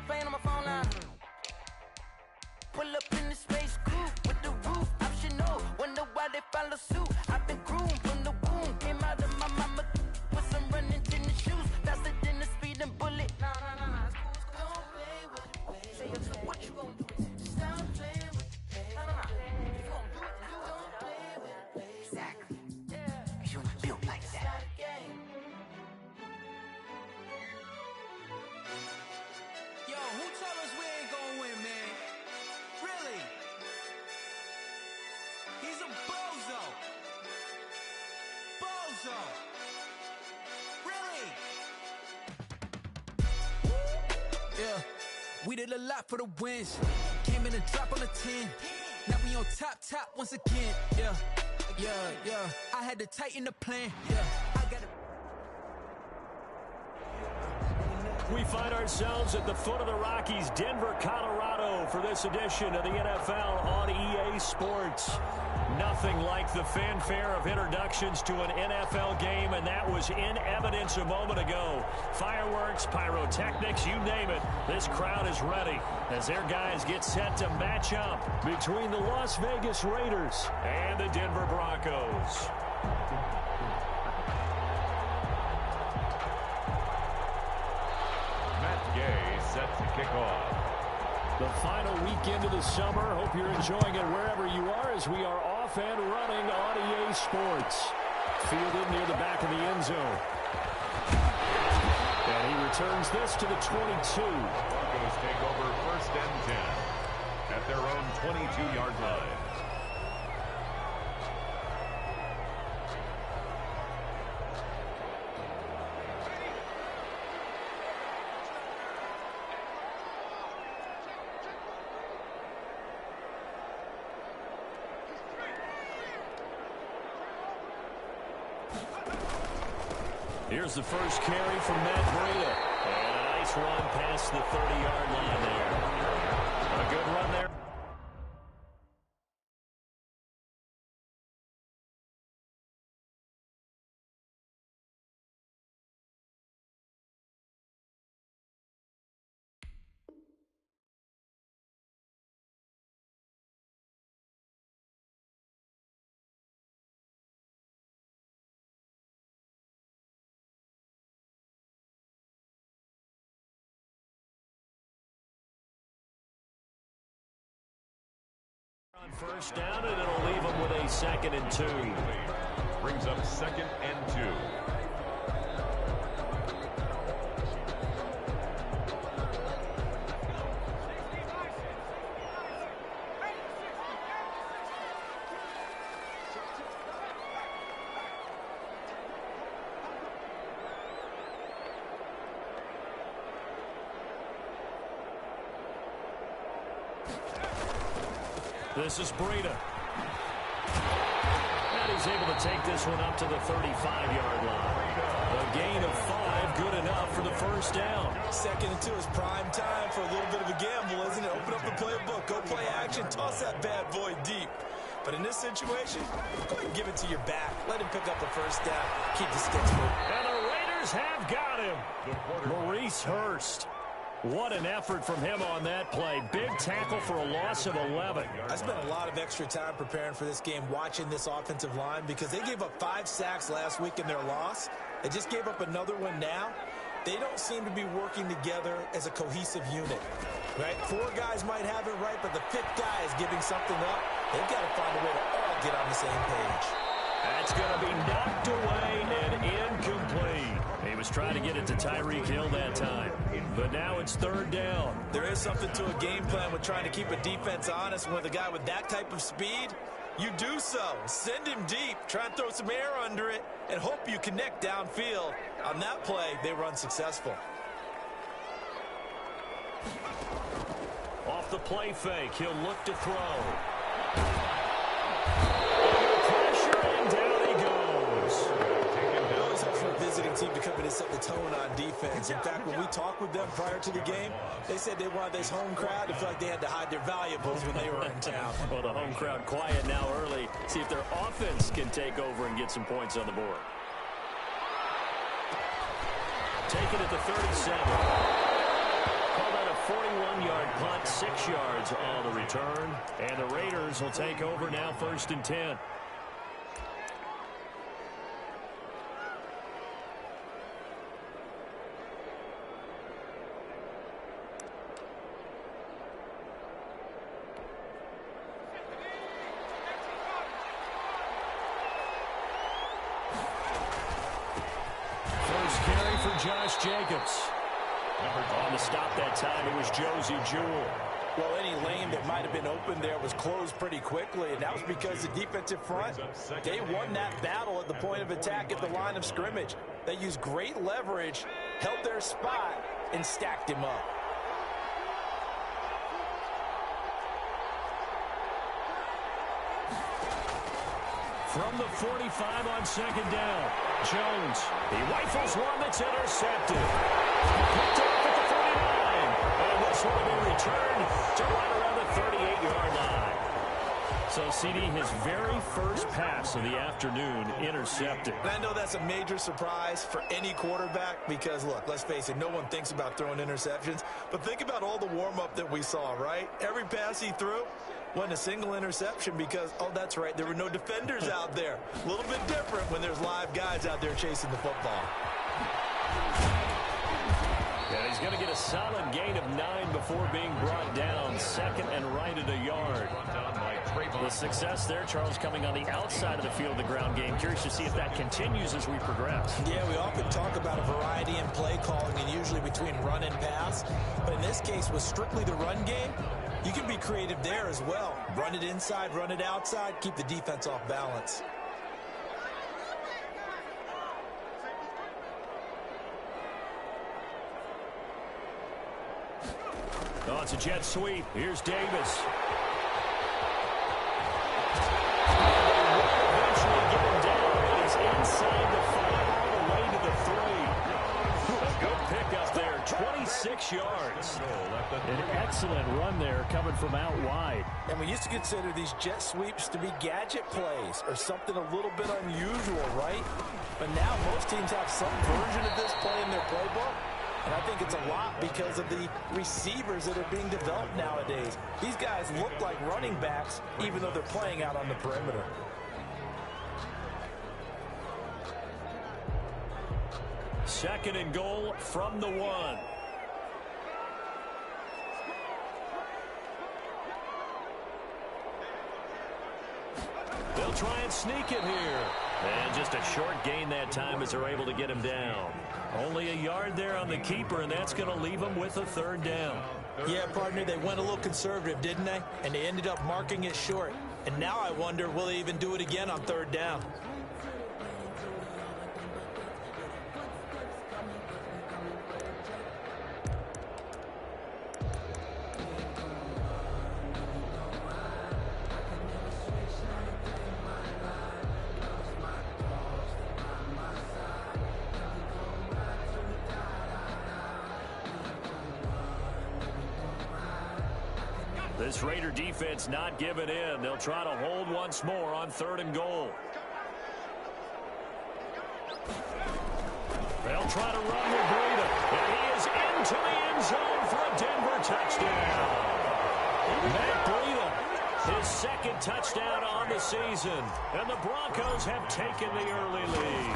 playing on my phone line. Pull up in the space coupe with the roof optional. Wonder why they follow suit. I've been groomed from the womb. Came out of my mama with some running tennis shoes. Faster than the speeding bullet. Nah. Don't play with the pay. What you gonna do? Stop playing with the pay. Nah. You gonna do it? You don't play with the pay. Exactly. Cause you ain't built like that. Yo, who told us we ain't gonna win, man? Really? He's a bozo. Bozo. Really? Yeah. We did a lot for the wins. Came in and drop on a 10. Now we on top once again. Yeah. I had to tighten the plan. Yeah. I got to. We find ourselves at the foot of the Rockies, Denver, Colorado, for this edition of the NFL on EA Sports. Nothing like the fanfare of introductions to an NFL game, and that was in evidence a moment ago. Fireworks, pyrotechnics, you name it. This crowd is ready as their guys get set to match up between the Las Vegas Raiders and the Denver Broncos. Set to kick off. The final weekend of the summer. Hope you're enjoying it wherever you are as we are off and running on EA Sports. Fielded near the back of the end zone. And he returns this to the 22. Broncos take over 1st and 10 at their own 22-yard line. Here's the first carry from Matt Breida. And a nice run past the 30-yard line there. A good run there. On first down, and it'll leave them with a 2nd and 2. Brings up 2nd and 2. This is Breida. And he's able to take this one up to the 35-yard line. A gain of 5, good enough for the first down. 2nd and 2 is prime time for a little bit of a gamble, isn't it? Open up the playbook, go play action, toss that bad boy deep. But in this situation, go ahead and give it to your back. Let him pick up the first down. Keep the sticks moving. And the Raiders have got him. Maurice Hurst. What an effort from him on that play. Big tackle for a loss of 11. I spent a lot of extra time preparing for this game, watching this offensive line, because they gave up 5 sacks last week in their loss. They just gave up another one now. They don't seem to be working together as a cohesive unit. Right? 4 guys might have it right, but the 5th guy is giving something up. They've got to find a way to all get on the same page. That's going to be knocked away and incomplete. He was trying to get it to Tyreek Hill that time. But now it's 3rd down. There is something to a game plan with trying to keep a defense honest. With a guy with that type of speed, you do so. Send him deep. Try and throw some air under it and hope you connect downfield. On that play, they were unsuccessful. Off the play fake, he'll look to throw. Down he goes. It always helps for a visiting team to come in and set the tone on defense. In fact, when we talked with them prior to the game, they said they wanted this home crowd to feel like they had to hide their valuables when they were in town. Well, the home crowd quiet now early. See if their offense can take over and get some points on the board. Taken at the 37. Call that a 41-yard punt, 6 yards on the return. And the Raiders will take over now, 1st and 10. Josh Jacobs. On the stop that time, it was Josie Jewell. Well, any lane that might have been open there was closed pretty quickly, and that was because the defensive front, they won that battle at the point of attack at the line of scrimmage. They used great leverage, held their spot, and stacked him up. From the 45 on 2nd down, Jones. He rifles one that's intercepted. Picked off at the 49. And this one will be returned to right around the 38-yard line. So, CD, his very first pass of the afternoon intercepted. And I know that's a major surprise for any quarterback because, look, let's face it, no one thinks about throwing interceptions. But think about all the warm-up that we saw, right? Every pass he threw wasn't a single interception because, oh, that's right, there were no defenders out there. A little bit different when there's live guys out there chasing the football. Yeah, he's going to get a solid gain of 9 before being brought down. 2nd and right at a yard. The success there, Charles, coming on the outside of the field, the ground game. Curious to see if that continues as we progress. Yeah, we often talk about a variety in play calling and usually between run and pass. But in this case, with strictly the run game, you can be creative there as well. Run it inside, run it outside, keep the defense off balance. Oh, it's a jet sweep. Here's Davis. Eventually get him down, and he's inside the 5 all the way to the 3. A good pickup there, 26 yards. An excellent run there coming from out wide. And we used to consider these jet sweeps to be gadget plays or something a little bit unusual, right? But now most teams have some version of this play in their playbook. And I think it's a lot because of the receivers that are being developed nowadays. These guys look like running backs even though they're playing out on the perimeter. Second and goal from the 1. They'll try and sneak it here. And just a short gain that time as they're able to get him down. Only a yard there on the keeper, and that's going to leave them with a 3rd down. Yeah, partner, they went a little conservative, didn't they? And they ended up marking it short. And now I wonder, will they even do it again on 3rd down? This Raider defense not giving in. They'll try to hold once more on 3rd and goal. They'll try to run with Breida. And he is into the end zone for a Denver touchdown. Matt Breida, his 2nd touchdown on the season. And the Broncos have taken the early lead.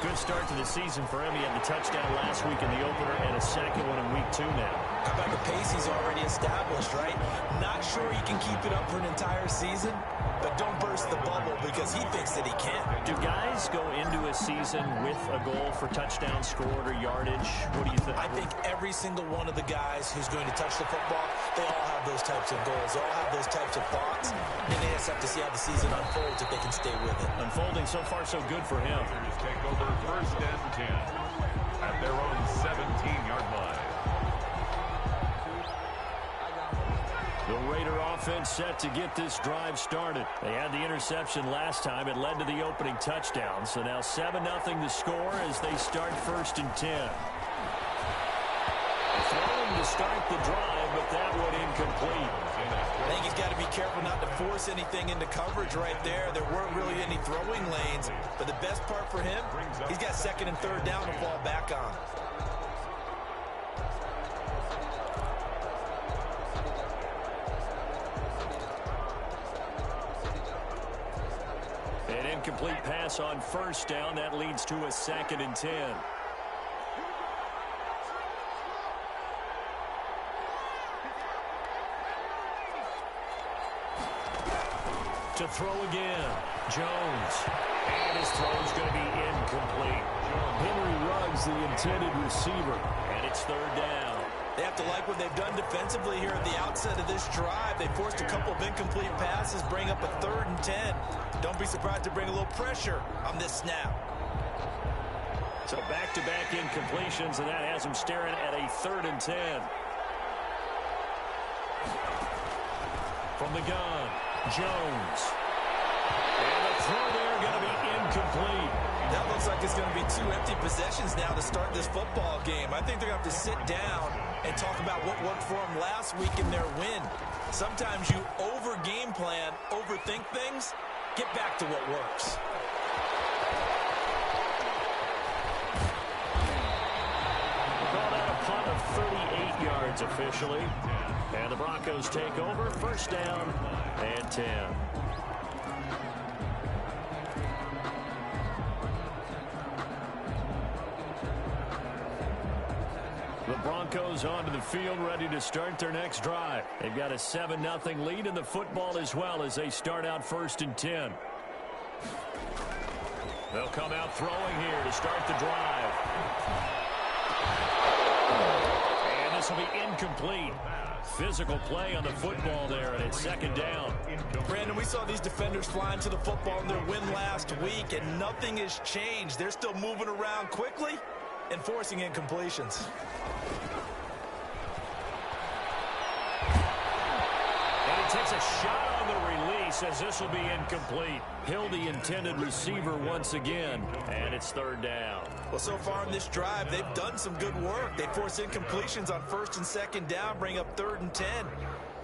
Good start to the season for him. He had the touchdown last week in the opener and a 2nd one in week 2 now. How about the pace he's already established, right? Not sure he can keep it up for an entire season, but don't burst the bubble because he thinks that he can. Do guys go into a season with a goal for touchdown scored or yardage? What do you think? I think every single one of the guys who's going to touch the football, they all have those types of goals. They all have those types of thoughts. And they just have to see how the season unfolds if they can stay with it. Unfolding so far so good for him. Take over 1st and 10 at their own 17-yard line. The Raider offense set to get this drive started. They had the interception last time. It led to the opening touchdown. So now 7-0 the score as they start 1st and 10. Throwing to start the drive, but that one incomplete. I think he's got to be careful not to force anything into coverage right there. There weren't really any throwing lanes. But the best part for him, he's got 2nd and 3rd down to fall back on. An incomplete pass on first down. That leads to a 2nd and 10. To throw again. Jones. And his throw is going to be incomplete. Henry Ruggs, the intended receiver. And it's 3rd down. They have to like what they've done defensively here at the outset of this drive. They forced a couple of incomplete passes, bring up a 3rd and 10. Don't be surprised to bring a little pressure on this snap. So back-to-back incompletions, and that has them staring at a 3rd and 10. From the gun, Jones. And the throw there going to be incomplete. That looks like it's going to be 2 empty possessions now to start this football game. I think they're going to have to sit down and talk about what worked for them last week in their win. Sometimes you over-game plan, overthink things. Get back to what works. Called out a punt of 38 yards officially. And the Broncos take over. 1st down and 10. The Broncos onto the field, ready to start their next drive. They've got a 7-0 lead in the football as well as they start out 1st and 10. They'll come out throwing here to start the drive. And this will be incomplete. Physical play on the football there, and it's 2nd down. Brandon, we saw these defenders flying to the football in their win last week, and nothing has changed. They're still moving around quickly and forcing incompletions. And he takes a shot on the release as this will be incomplete. Hill, the intended receiver once again, and it's 3rd down. Well, so far in this drive, they've done some good work. They force incompletions on 1st and 2nd down, bring up 3rd and 10.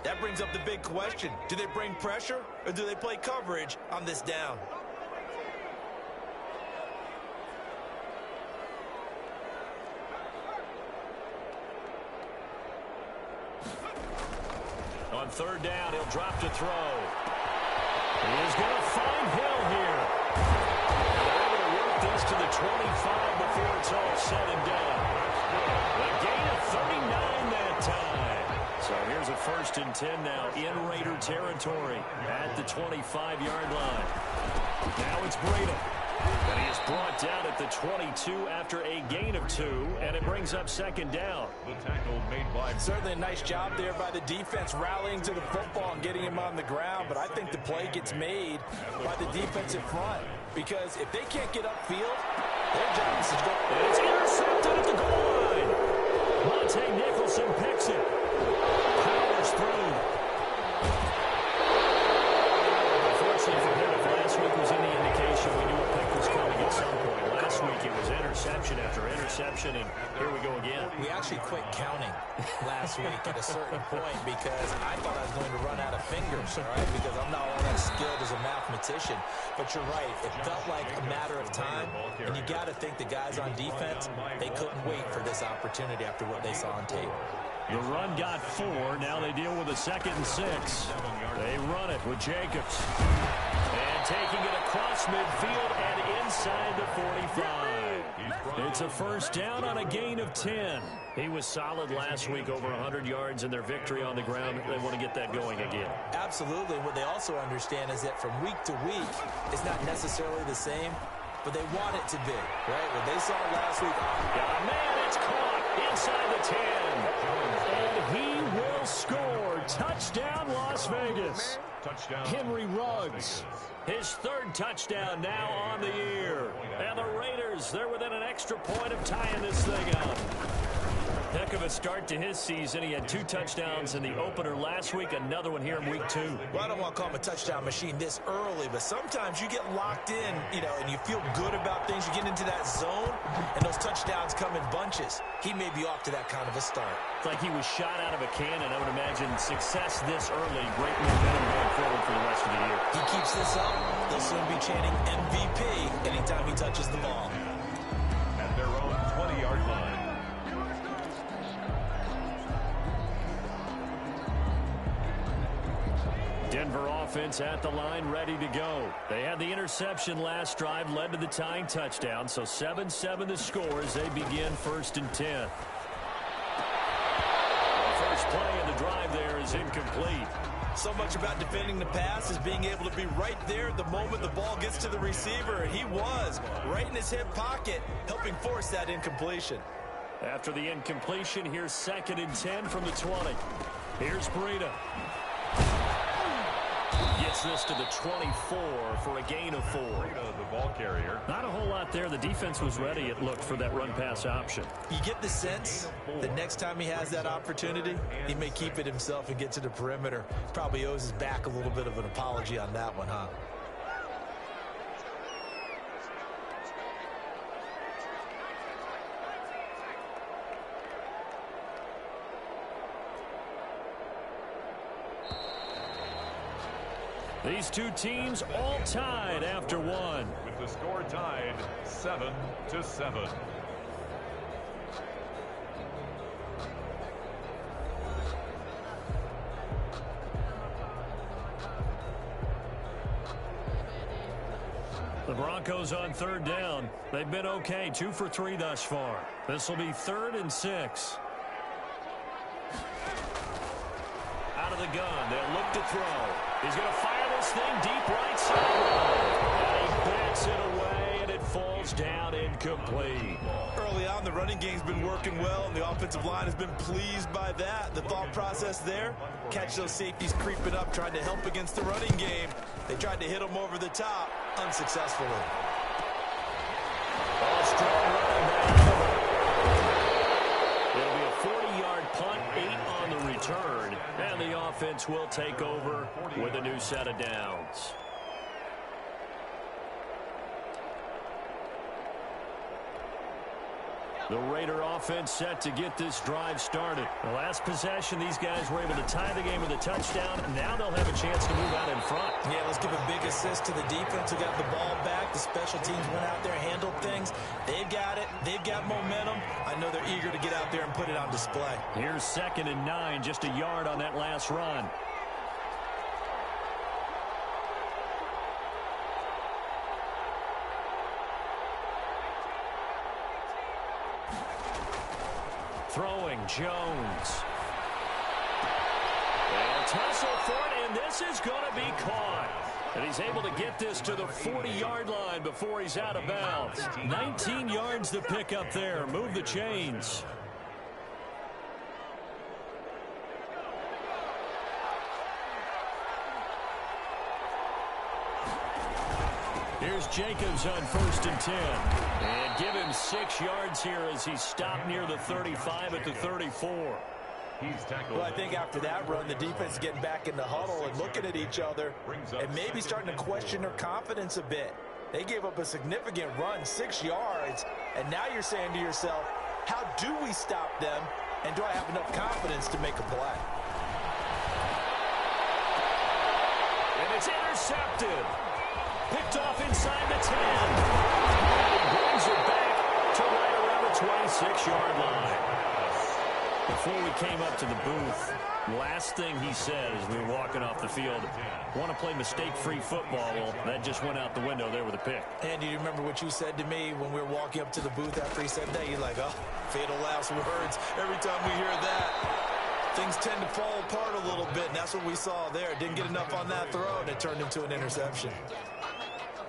That brings up the big question. Do they bring pressure or do they play coverage on this down? On 3rd down, he'll drop to throw. He's going to find Hill here. They're able to work this to the 25 before it's all said and done. A gain of 39 that time. So here's a 1st and 10 now in Raider territory at the 25-yard line. Now it's Breda. And he is brought down at the 22 after a gain of 2, and it brings up 2nd down. The tackle made by... Certainly a nice job there by the defense rallying to the football and getting him on the ground, but I think the play gets made by the defensive front because if they can't get upfield, their job is to go. And it's intercepted at the goal line. Monte Nicholson picks it. Powers through. Unfortunately for him, if last week was any indication, we knew a pick was coming at some point. Last week it was interception after interception, and here we go again. We actually quit counting last week at a certain point because I thought I was going to run out of fingers, all right, because I'm not all that skilled as a mathematician. But you're right. It felt like a matter of time, and you got to think the guys on defense, they couldn't wait for this opportunity after what they saw on tape. The run got 4. Now they deal with a 2nd and 6. They run it with Jacobs. And taking it across midfield and inside the 45. It's a 1st down on a gain of 10. He was solid last week, over 100 yards in their victory on the ground. They want to get that going again. Absolutely. What they also understand is that from week to week, it's not necessarily the same, but they want it to be, right? What they saw last week. Yeah, man, it's caught inside the 10. And he will score. Touchdown, Las Vegas. Touchdown. Henry Ruggs. His 3rd touchdown now on the year. And the Raiders, they're within an extra point of tying this thing up. Heck of a start to his season. He had 2 touchdowns in the opener last week, another one here in week 2. Well, I don't want to call him a touchdown machine this early, but sometimes you get locked in, and you feel good about things. You get into that zone, and those touchdowns come in bunches. He may be off to that kind of a start. It's like he was shot out of a cannon. I would imagine success this early. Great momentum going forward for the rest of the year. He keeps this up, they'll soon be chanting MVP anytime he touches the ball. At their own 20-yard line. Denver offense at the line, ready to go. They had the interception last drive, led to the tying touchdown. So 7-7 the score as they begin 1st and 10. The first play of the drive there is incomplete. So much about defending the pass is being able to be right there at the moment the ball gets to the receiver. And he was right in his hip pocket, helping force that incompletion. After the incompletion, here's 2nd and 10 from the 20. Here's Breida. Gets this to the 24 for a gain of 4. Breida, the ball carrier. Not a whole lot there. The defense was ready, it looked, for that run-pass option. You get the sense the next time he has that opportunity, he may keep it himself and get to the perimeter. Probably owes his back a little bit of an apology on that one, huh? These two teams all tied after one. With the score tied 7-7. The Broncos on 3rd down. They've been okay, 2 for 3 thus far. This will be 3rd and 6. Out of the gun, they'll look to throw. He's going to fire this thing deep right side. And he backs it away, and it falls down incomplete. Early on, the running game's been working well, and the offensive line has been pleased by that. The thought process there, catch those safeties creeping up, trying to help against the running game. They tried to hit them over the top, unsuccessfully. Strong running back. It'll be a 40-yard punt, 8 on the return, and the offense will take over with a new set of downs. The Raider offense set to get this drive started. The last possession, these guys were able to tie the game with a touchdown. Now they'll have a chance to move out in front. Yeah, let's give a big assist to the defense who got the ball back. The special teams went out there, handled things. They've got it. They've got momentum. I know they're eager to get out there and put it on display. Here's 2nd and 9, just a yard on that last run. Throwing, Jones. They'll tussle for it, and this is going to be caught. And he's able to get this to the 40-yard line before he's out of bounds. 19 yards to pick up there. Move the chains. Here's Jacobs on 1st and 10. And give him 6 yards here as he's stopped near the 35 at the 34. He's tackled. Well, I think after that run, the defense is getting back in the huddle and looking at each other and maybe starting to question their confidence a bit. They gave up a significant run, 6 yards, and now you're saying to yourself, how do we stop them, and do I have enough confidence to make a play? And it's intercepted. Picked off inside the 10. He brings it back to right around the 26-yard line. Before we came up to the booth, last thing he said as we were walking off the field, want to play mistake-free football. Well, that just went out the window there with a pick. And do you remember what you said to me when we were walking up to the booth after he said that? You're like, oh, fatal last words. Every time we hear that, things tend to fall apart a little bit, and that's what we saw there. Didn't get enough on that throw, and it turned into an interception.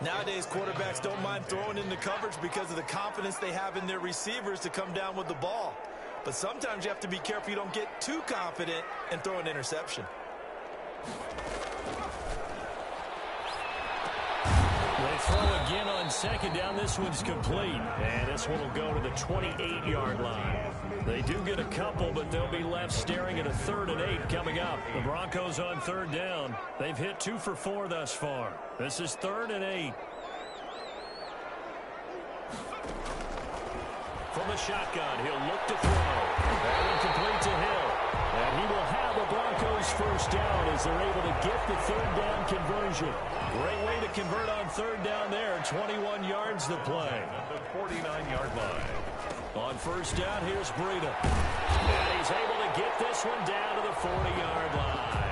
Nowadays, quarterbacks don't mind throwing into coverage because of the confidence they have in their receivers to come down with the ball. But sometimes you have to be careful you don't get too confident and throw an interception. They throw again on 2nd down. This one's complete. And this one will go to the 28-yard line. They do get a couple, but they'll be left staring at a 3rd and 8 coming up. The Broncos on 3rd down. They've hit 2 for 4 thus far. This is 3rd and 8. From the shotgun, he'll look to throw. And incomplete to Hill. And he will have the Broncos first down as they're able to get the 3rd down conversion. Great way to convert on 3rd down there. 21 yards to play. At the 49-yard line. On 1st down, here's Breida. And he's able to get this one down to the 40-yard line.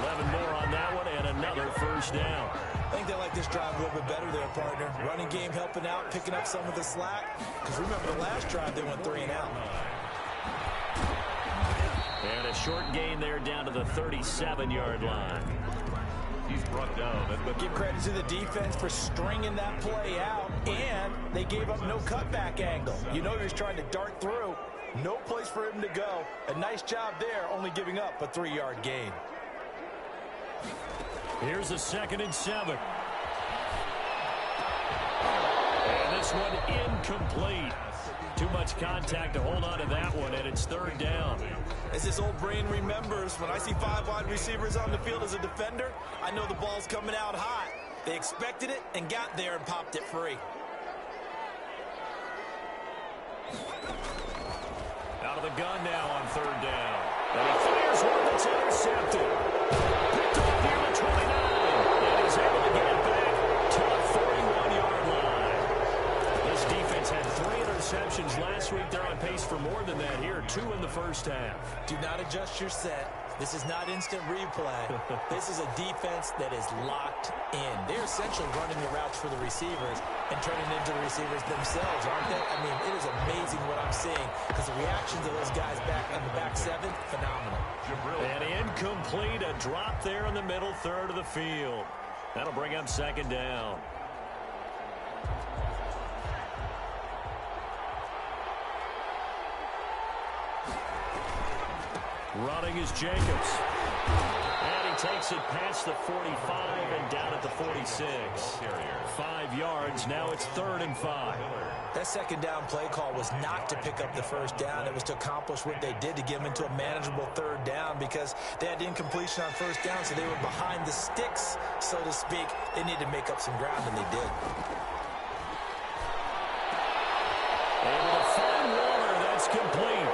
11 more on that one, and another first down. I think they like this drive a little bit better there, partner. Running game helping out, picking up some of the slack. Because remember the last drive, they went 3 and out. And a short gain there down to the 37-yard line. He's brought down. But give credit to the defense for stringing that play out, and they gave up no cutback angle. You know he was trying to dart through. No place for him to go. A nice job there, only giving up a 3-yard gain. Here's a 2nd and 7. And this one incomplete. Too much contact to hold on to that one, and it's 3rd down. As this old brain remembers, when I see 5 wide receivers on the field as a defender, I know the ball's coming out hot. They expected it and got there and popped it free. Out of the gun now on 3rd down. And he fires one that's intercepted. Picked off near the 29. And he's able to get it back to the 41-yard line. This defense had 3 interceptions last week. They're on pace for more than that here. 2 in the first half. Do not adjust your set. This is not instant replay. This is a defense that is locked in. They're essentially running the routes for the receivers and turning into the receivers themselves, aren't they? I mean, it is amazing what I'm seeing because the reactions of those guys back in the back 7, phenomenal. And incomplete, a drop there in the middle third of the field. That'll bring up 2nd down. Running is Jacobs. And he takes it past the 45 and down at the 46. 5 yards. Now it's 3rd and 5. That 2nd down play call was not to pick up the 1st down. It was to accomplish what they did to get them into a manageable 3rd down because they had incompletion on 1st down, so they were behind the sticks, so to speak. They needed to make up some ground, and they did. Able to find Waller. That's complete.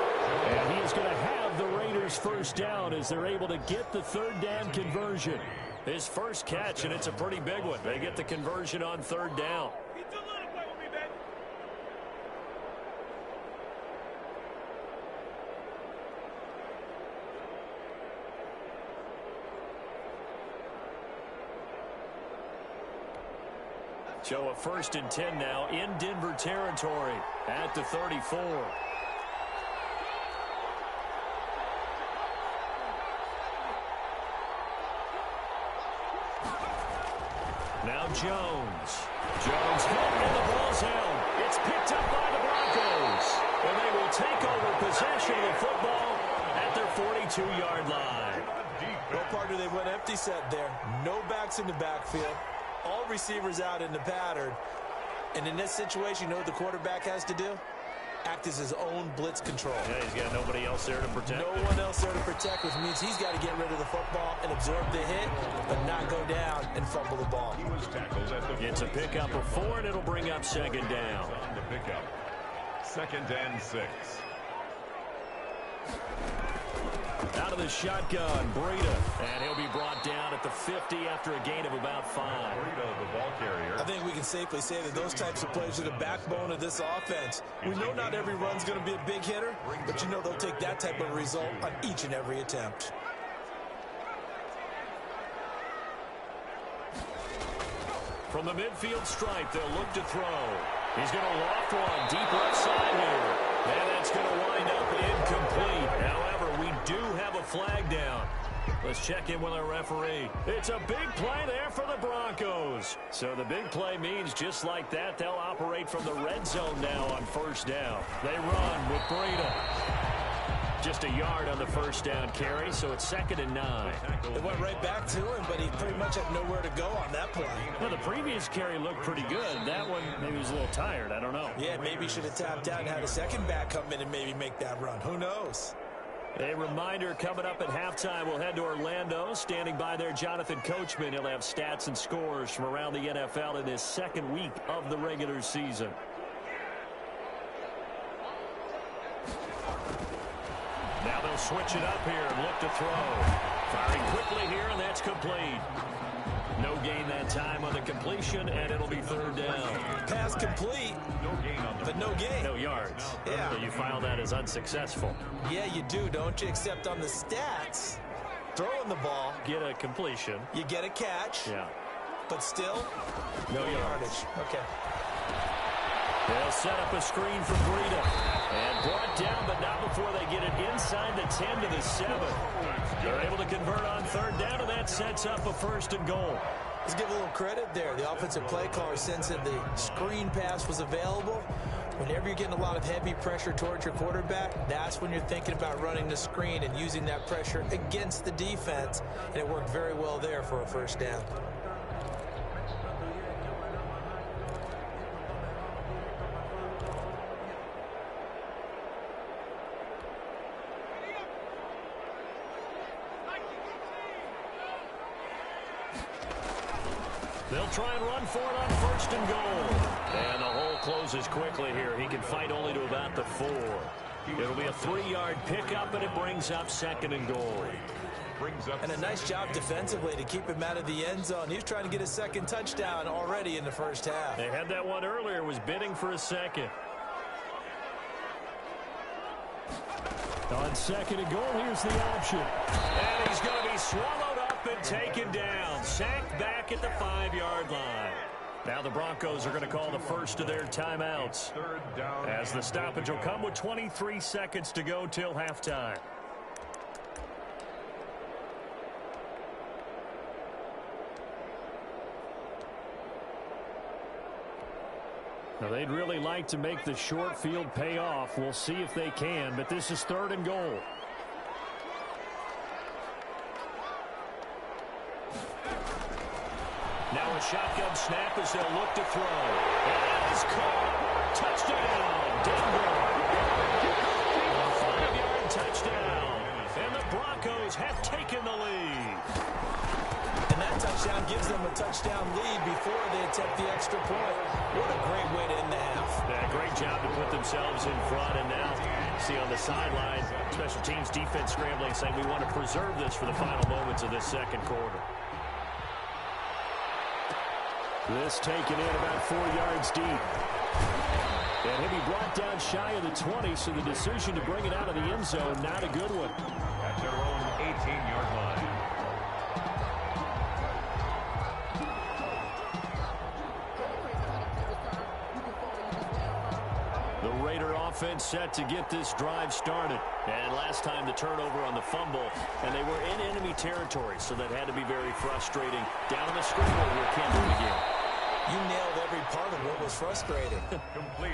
And he is going to have the Raiders' 1st down as they're able to get the 3rd down conversion. His first catch, and it's a pretty big one. They get the conversion on 3rd down. So a 1st and 10 now in Denver territory at the 34. Now Jones. Jones hit and the ball's held. It's picked up by the Broncos. And they will take over possession of the football at their 42-yard line. Well, partner, they went empty set there. No backs in the backfield. All receivers out in the pattern. And in this situation, you know what the quarterback has to do? Act as his own blitz control. Yeah, he's got nobody else there to protect. No one else there to protect, which means he's got to get rid of the football and absorb the hit, but not go down and fumble the ball. It's a pickup of 4, and it'll bring up 2nd down. The pickup. 2nd and 6. Out of the shotgun, Breida. And he'll be brought down at the 50 after a gain of about 5. Breida, the ball carrier. I think we can safely say that those types of plays are the backbone of this offense. We know not every run's going to be a big hitter, but you know they'll take that type of result on each and every attempt. From the midfield stripe, they'll look to throw. He's going to loft one deep left side here. And that's going to wind up incomplete. However, we do have a flag down. Let's check in with our referee. It's a big play there for the Broncos. So the big play means just like that, they'll operate from the red zone now on 1st down. They run with Breida. Just a yard on the 1st down carry, so it's 2nd and 9. It went right back to him, but he pretty much had nowhere to go on that play. Well, the previous carry looked pretty good. That one, maybe he was a little tired. I don't know. Yeah, maybe he should have tapped out and had a second back come in and maybe make that run. Who knows? A reminder coming up at halftime, we'll head to Orlando. Standing by there, Jonathan Coachman. He'll have stats and scores from around the NFL in his 2nd week of the regular season. Now they'll switch it up here and look to throw. Firing quickly here, and that's complete. No gain that time on the completion, and it'll be 3rd down. Pass complete, but no gain. No yards. Yeah. So you file that as unsuccessful. Yeah, you do, don't you? Except on the stats, throwing the ball. Get a completion. You get a catch. Yeah. But still, no yardage. Okay. They'll set up a screen for Breida. And brought down, but not before they get it inside the 10 to the 7. They're able to convert on third down, and that sets up a 1st and goal. Let's give a little credit there. The offensive play caller sensed that the screen pass was available. Whenever you're getting a lot of heavy pressure towards your quarterback, that's when you're thinking about running the screen and using that pressure against the defense. And it worked very well there for a 1st down. They'll try and run for it on 1st and goal. And the hole closes quickly here. He can fight only to about the 4. It'll be a 3-yard pickup, and it brings up 2nd and goal. And a nice job defensively to keep him out of the end zone. He's trying to get a 2nd touchdown already in the 1st half. They had that one earlier, was bidding for a 2nd. On 2nd and goal, here's the option. And he's going to be swallowed up and taken down. Sacked back at the 5-yard line. Now the Broncos are going to call the first of their timeouts, as the stoppage will come with 23 seconds to go till halftime. Now, they'd really like to make the short field pay off. We'll see if they can, but this is 3rd and goal. Now a shotgun snap as they'll look to throw. And it's caught. Touchdown, Denver. A 5-yard touchdown. And the Broncos have taken the lead. And that touchdown gives them a touchdown lead before they attempt the extra point. What a great way to end the half. Yeah, great job to put themselves in front. And now, see on the sideline, special teams defense scrambling, saying we want to preserve this for the final moments of this 2nd quarter. This taken in about 4 yards deep. And he'll be brought down shy of the 20, so the decision to bring it out of the end zone, not a good one. At their own 18-yard line. The Raider offense set to get this drive started. And last time the turnover on the fumble, and they were in enemy territory, so that had to be very frustrating. Down on the scoreboard here, Cameron again. You nailed every part of what was frustrating.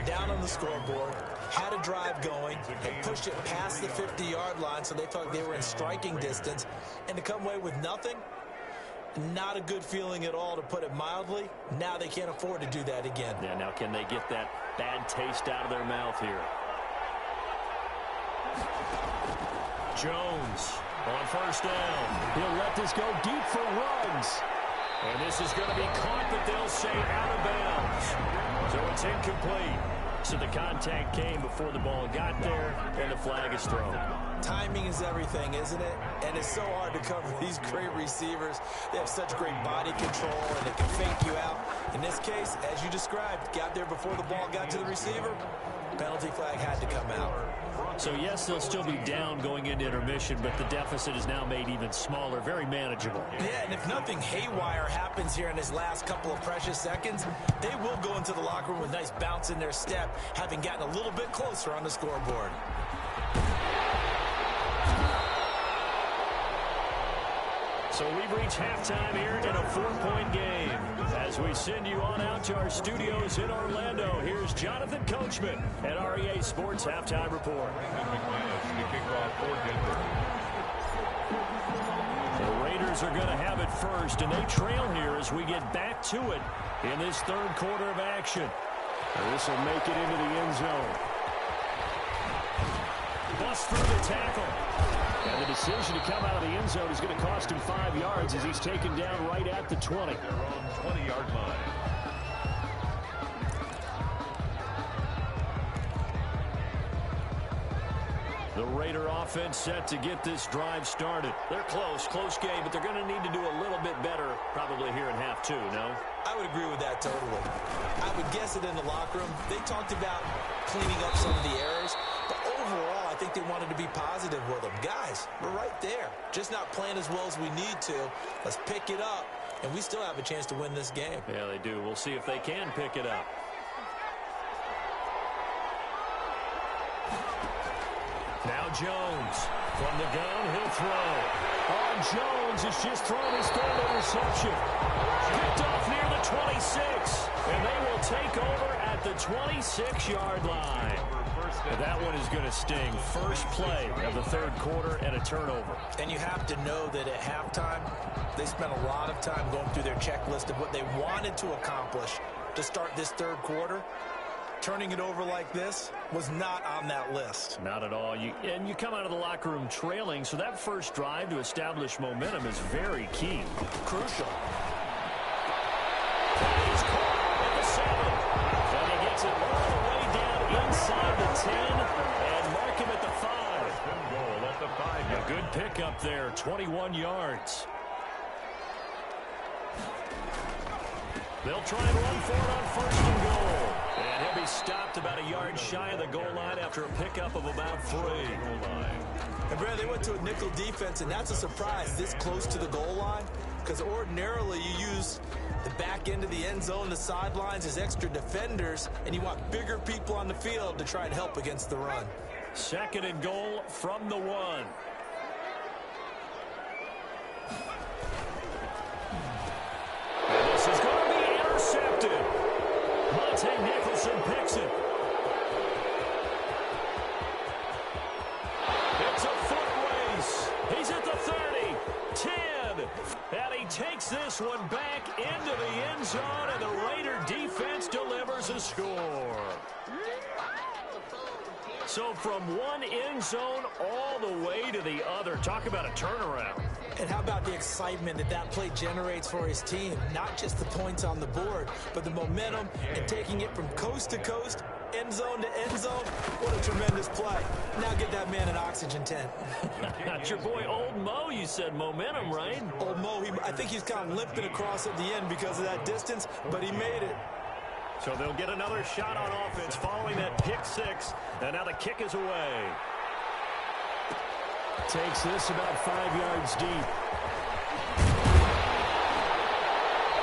Down on the scoreboard, had a drive going, had pushed it past the 50-yard line, so they thought they were in striking distance, and to come away with nothing, not a good feeling at all, to put it mildly. Now they can't afford to do that again. Yeah, now can they get that bad taste out of their mouth here? Jones on 1st down. He'll let this go deep for Ruggs. And this is going to be caught, but they'll say out of bounds. So it's incomplete. So the contact came before the ball got there, and the flag is thrown. Timing is everything, isn't it? And it's so hard to cover these great receivers. They have such great body control, and they can fake you out. In this case, as you described, got there before the ball got to the receiver. Penalty flag had to come out. So, yes, they'll still be down going into intermission, but the deficit is now made even smaller, very manageable. Yeah, and if nothing haywire happens here in his last couple of precious seconds, they will go into the locker room with a nice bounce in their step, having gotten a little bit closer on the scoreboard. So we've reached halftime here in a 4-point game. As we send you on out to our studios in Orlando, here's Jonathan Coachman at REA Sports Halftime Report. The Raiders are going to have it first, and they trail here as we get back to it in this 3rd quarter of action. And this will make it into the end zone. Bust through the tackle. And the decision to come out of the end zone is going to cost him 5 yards as he's taken down right at the 20. Their own 20-yard line. The Raider offense set to get this drive started. They're close game, but they're going to need to do a little bit better probably here in half 2, no? I would agree with that totally. I would guess it in the locker room. They talked about cleaning up some of the errors, but overall, I think they wanted to be positive with them. Guys, we're right there. Just not playing as well as we need to. Let's pick it up, and we still have a chance to win this game. Yeah, they do. We'll see if they can pick it up. Now Jones from the gun, he'll throw. Oh, Jones has just thrown his third interception. Picked off near the 26, and they will take over at the 26-yard line. That one is going to sting. First play of the third quarter and a turnover. And you have to know that at halftime, they spent a lot of time going through their checklist of what they wanted to accomplish to start this third quarter. Turning it over like this was not on that list. Not at all. You come out of the locker room trailing, so that first drive to establish momentum is very key. Crucial. He's caught at the 7. And he gets it all the way down inside the 10 and mark him at the 5. Goal at the 5. A good pickup there, 21 yards. They'll try and run for it on first and goal. And he'll be stopped about a yard shy of the goal line after a pickup of about 3. And Brad, they went to a nickel defense, and that's a surprise this close to the goal line, because ordinarily you use the back end of the end zone, the sidelines as extra defenders, and you want bigger people on the field to try and help against the run. Second and goal from the 1. And this is going to be intercepted. Monte Nicholson picks it. It's a foot race. He's at the 30, 10, and he takes this one back into the end zone, and the Raider defense delivers a score. So from one end zone all the way to the other. Talk about a turnaround. And how about the excitement that that play generates for his team? Not just the points on the board, but the momentum and taking it from coast to coast, end zone to end zone. What a tremendous play. Now get that man an oxygen tent. That's your boy Old Mo, you said. Momentum, right? Old Mo, I think he's kind of limping across at the end because of that distance, but he made it. So they'll get another shot on offense following that pick 6, and now the kick is away. Takes this about 5 yards deep.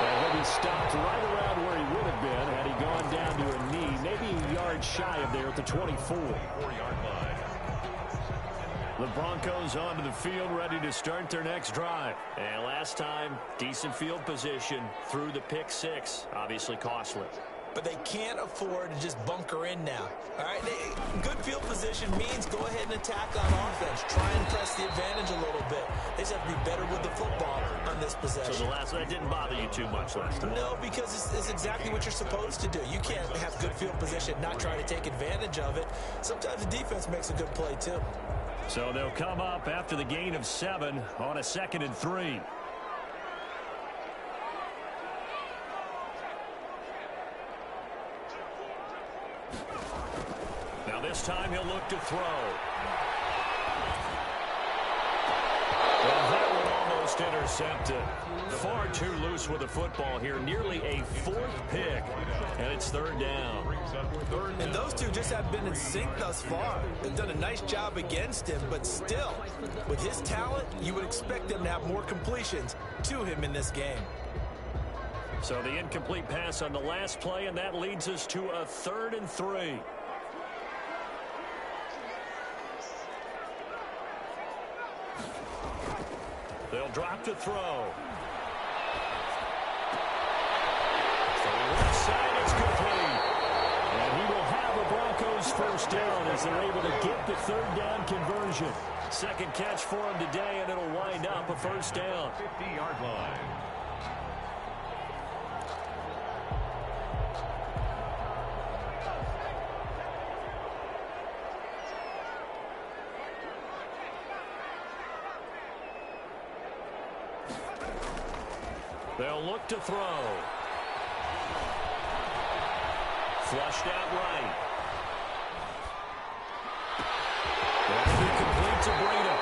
And he'll be stopped right around where he would have been had he gone down to a knee, maybe a yard shy of there at the 24. 4-yard line. The Broncos onto the field, ready to start their next drive. And last time, decent field position through the pick 6, obviously costly. But they can't afford to just bunker in now. All right, good field position means go ahead and attack on offense. Try and press the advantage a little bit. They just have to be better with the football on this possession. So the last one didn't bother you too much last time? No, because it's exactly what you're supposed to do. You can't have good field position, not try to take advantage of it. Sometimes the defense makes a good play, too. So they'll come up after the gain of 7 on a 2nd and 3. Now this time he'll look to throw. Well, that one almost intercepted. Far too loose with the football here. Nearly a 4th pick, and it's 3rd down. And those two just have been in sync thus far. They've done a nice job against him, but still, with his talent, you would expect them to have more completions to him in this game. So the incomplete pass on the last play, and that leads us to a 3rd and 3. They'll drop to throw. From the left side, it's complete. And he will have the Broncos first down as they're able to get the 3rd down conversion. Second catch for him today, and it'll wind up a first down. 50-yard line. They'll look to throw. Flushed out right. That'll be complete to Breda.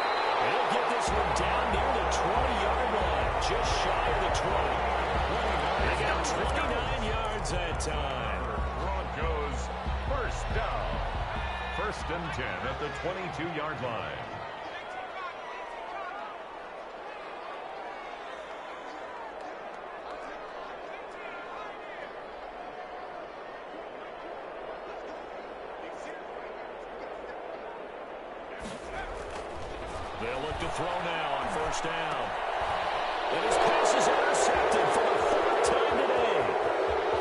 He'll get this one down near the 20-yard line, just shy of the 20. They got 29 yards that time. Broncos first down first and 10 at the 22-yard line. They'll look to throw now on first down. And his pass is intercepted for the fourth time today.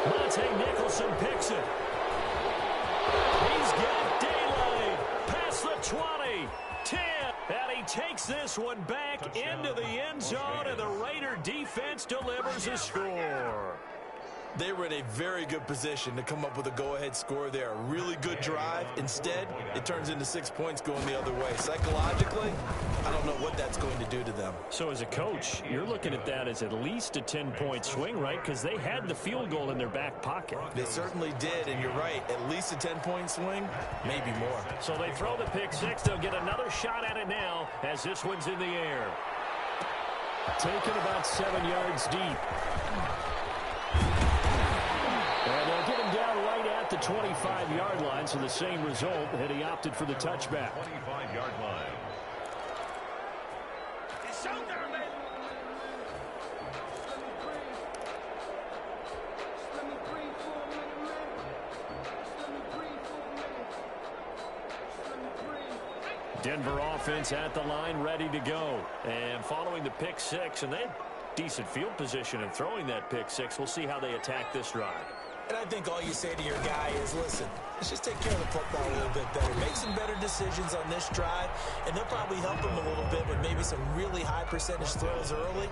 Monte Nicholson picks it. He's got daylight. Past the 20, 10. And he takes this one back into the end zone, and the Raider defense delivers a score. They were in a very good position to come up with a go-ahead score there. A really good drive. Instead, it turns into 6 points going the other way. Psychologically, I don't know what that's going to do to them. So as a coach, you're looking at that as at least a 10-point swing, right? Because they had the field goal in their back pocket. They certainly did, and you're right. At least a 10-point swing, maybe more. So they throw the pick six. They'll get another shot at it now as this one's in the air. Taken about 7 yards deep. And they'll get him down right at the 25-yard line, so the same result, and he opted for the touchback. 25-yard line. Denver offense at the line, ready to go. And following the pick six, and they had decent field position in throwing that pick six. We'll see how they attack this drive. And I think all you say to your guy is, listen, let's just take care of the football a little bit better. Make some better decisions on this drive, and they'll probably help him a little bit with maybe some really high percentage throws early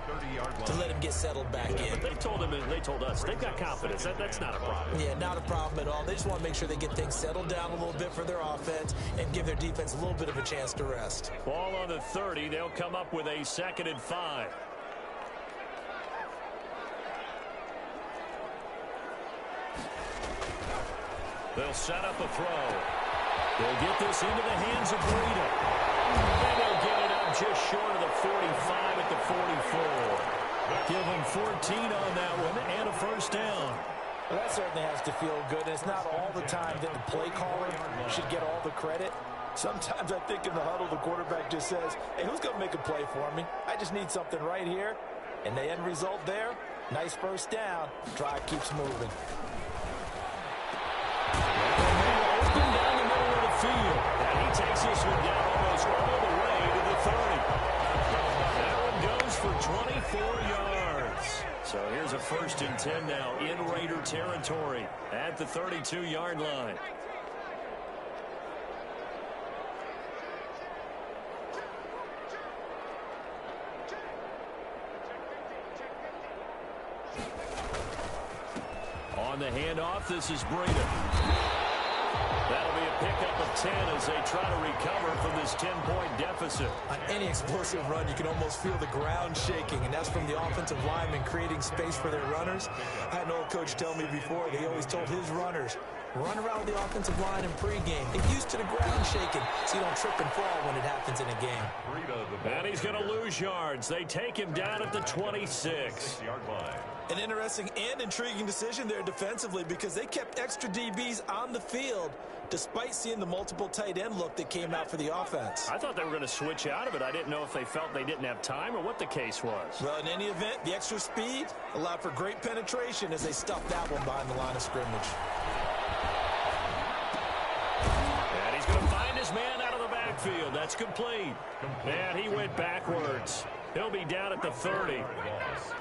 to let him get settled back in. But they told him, and they told us, they've got confidence. That's not a problem. Yeah, not a problem at all. They just want to make sure they get things settled down a little bit for their offense and give their defense a little bit of a chance to rest. Ball on the 30. They'll come up with a 2nd and 5. They'll set up a throw. They'll get this into the hands of Breida. And they'll get it up just short of the 45 at the 44. Give them 14 on that one and a first down. Well, that certainly has to feel good. It's not all the time that the play caller should get all the credit. Sometimes I think in the huddle, the quarterback just says, hey, who's going to make a play for me? I just need something right here. And the end result there, nice first down. Drive keeps moving. Open down the middle of the field. And he takes this one down almost all the way to the 30. That one goes for 24 yards. So here's a 1st and 10 now in Raider territory at the 32-yard line. On the handoff, this is Breida. That'll be a pickup of 10 as they try to recover from this 10-point deficit. On any explosive run, you can almost feel the ground shaking, and that's from the offensive linemen creating space for their runners. I had an old coach tell me before, he always told his runners, run around the offensive line in pregame. Get used to the ground shaking so you don't trip and fall when it happens in a game. And he's going to lose yards. They take him down at the 26. An interesting and intriguing decision there defensively because they kept extra DBs on the field despite seeing the multiple tight end look that came out for the offense. I thought they were going to switch out of it. I didn't know if they felt they didn't have time or what the case was. Well, in any event, the extra speed allowed for great penetration as they stuffed that one behind the line of scrimmage. And he's going to find his man out of the backfield. That's complete. And he went backwards. He'll be down at the 30.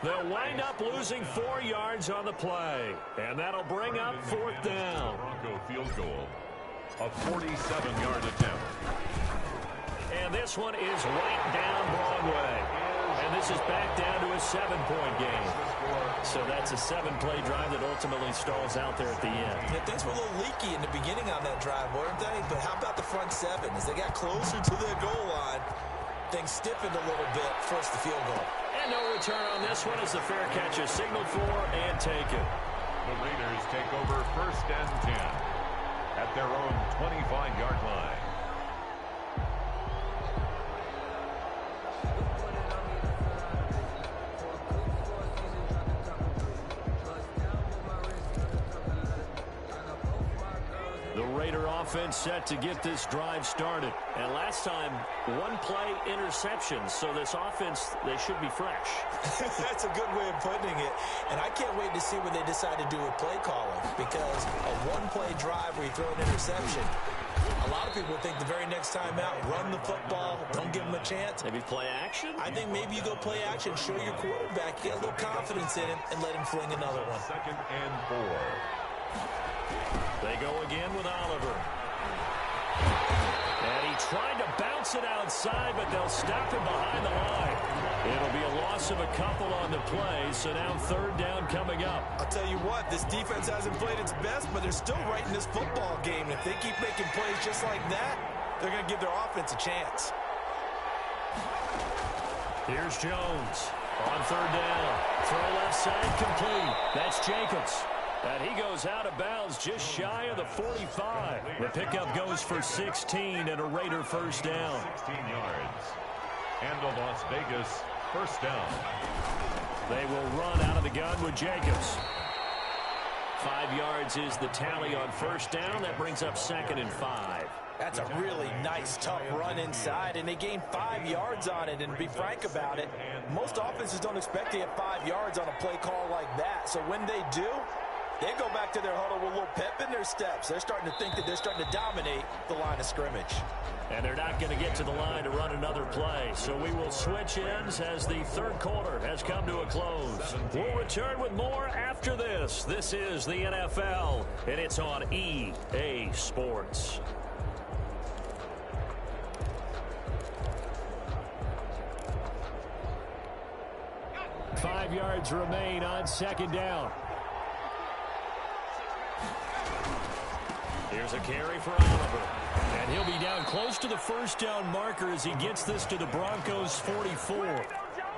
They'll wind up losing 4 yards on the play. And that'll bring up 4th down. Bronco field goal. A 47-yard attempt. And this one is right down Broadway. And this is back down to a 7-point game. So that's a 7-play drive that ultimately stalls out there at the end. Yeah, things were a little leaky in the beginning on that drive, weren't they? But how about the front 7? As they got closer to their goal line, things stiffened a little bit, forced the field goal. And no return on this one as the fair catch is signaled for and taken. The Raiders take over 1st and 10 at their own 25-yard line. The Raider offense set to get this drive started. And last time, one play interception. So this offense, they should be fresh. That's a good way of putting it. And I can't wait to see what they decide to do with play calling, because a one-play drive where you throw an interception, a lot of people think the very next time out, run the football, don't give them a chance. Maybe play action? I think maybe you go play action, show your quarterback, get a little confidence in him, and let him fling another one. 2nd and 4. They go again with Oliver. And he tried to bounce it outside, but they'll stop him behind the line. It'll be a loss of a couple on the play, so now 3rd down coming up. I'll tell you what, this defense hasn't played its best, but they're still right in this football game. If they keep making plays just like that, they're going to give their offense a chance. Here's Jones on 3rd down. Throw left side complete. That's Jacobs. And he goes out of bounds just shy of the 45. The pickup goes for 16 and a Raider 1st down. 16 yards. And a Las Vegas 1st down. They will run out of the gun with Jacobs. 5 yards is the tally on 1st down. That brings up 2nd and 5. That's a really nice, tough run inside, and they gained 5 yards on it. And to be frank about it, most offenses don't expect to get 5 yards on a play call like that. So when they do, they go back to their huddle with a little pep in their steps. They're starting to think that they're starting to dominate the line of scrimmage. And they're not going to get to the line to run another play. So we will switch ends as the 3rd quarter has come to a close. We'll return with more after this. This is the NFL, and it's on EA Sports. Five yards remain on 2nd down. Here's a carry for Oliver. And he'll be down close to the 1st down marker as he gets this to the Broncos 44.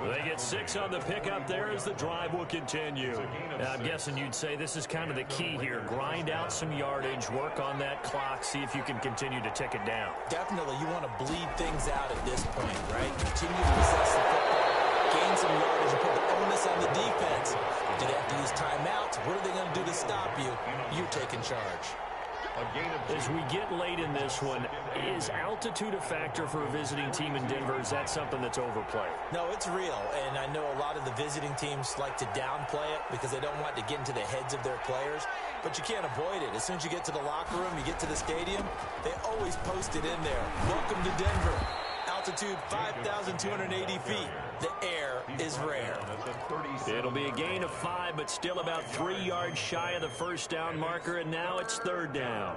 They get 6 on the pickup there as the drive will continue. Now, I'm guessing you'd say this is kind of the key here. Grind out some yardage, work on that clock, see if you can continue to tick it down. Definitely, you want to bleed things out at this point, right? Continue to possess the football, gain some yardage, and put the onus on the defense. Do they have to use timeouts? What are they going to do to stop you? You're taking charge. As we get late in this one, is altitude a factor for a visiting team in Denver? Is that something that's overplayed? No, it's real, and I know a lot of the visiting teams like to downplay it because they don't want to get into the heads of their players, but you can't avoid it. As soon as you get to the locker room, you get to the stadium, they always post it in there. Welcome to Denver. Altitude 5,280 feet. The air is rare. It'll be a gain of 5, but still about 3 yards shy of the 1st down marker, and now it's 3rd down.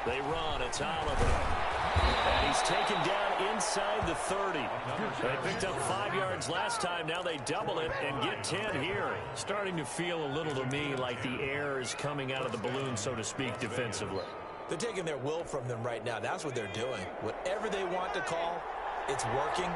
They run. It's Oliver. And he's taken down inside the 30. They picked up 5 yards last time. Now they double it and get 10 here. Starting to feel a little to me like the air is coming out of the balloon, so to speak, defensively. They're taking their will from them right now. That's what they're doing. Whatever they want to call, it's working.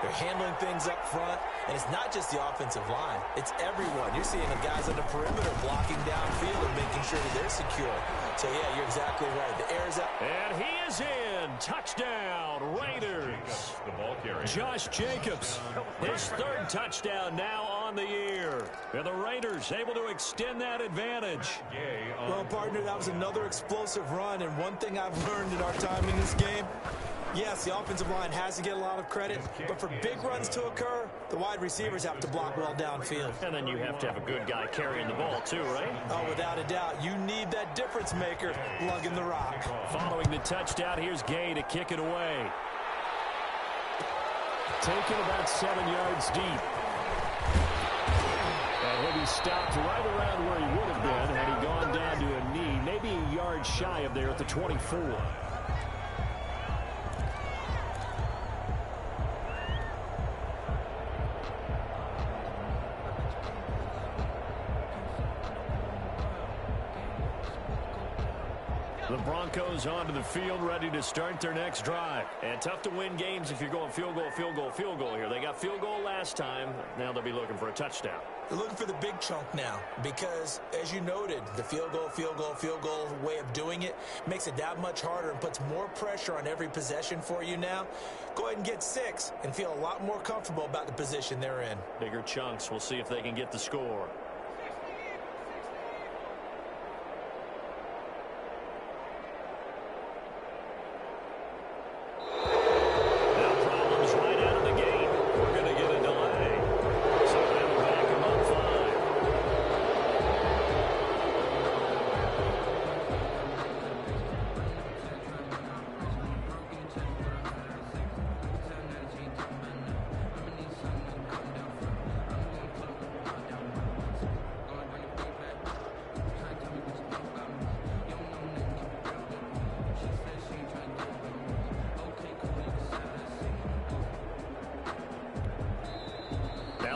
They're handling things up front, and it's not just the offensive line. It's everyone. You're seeing the guys on the perimeter blocking downfield and making sure that they're secure. So, yeah, you're exactly right. The air's up. And he is in. Touchdown, Raiders. The ball carrier. Josh Jacobs, his 3rd touchdown now on the year. And the Raiders able to extend that advantage. Well, partner, that was another explosive run, and one thing I've learned in our time in this game, yes, the offensive line has to get a lot of credit, but for big runs to occur, the wide receivers have to block well downfield. And then you have to have a good guy carrying the ball too, right? Oh, without a doubt. You need that difference maker lugging the rock. Following the touchdown, here's Gay to kick it away. Taken about 7 yards deep. And he'll be stopped right around where he would have been had he gone down to a knee, maybe a yard shy of there at the 24. The Broncos onto the field, ready to start their next drive. And tough to win games if you're going field goal, field goal, field goal here. They got field goal last time. Now they'll be looking for a touchdown. They're looking for the big chunk now because, as you noted, the field goal way of doing it makes it that much harder and puts more pressure on every possession for you now. Go ahead and get 6 and feel a lot more comfortable about the position they're in. Bigger chunks. We'll see if they can get the score.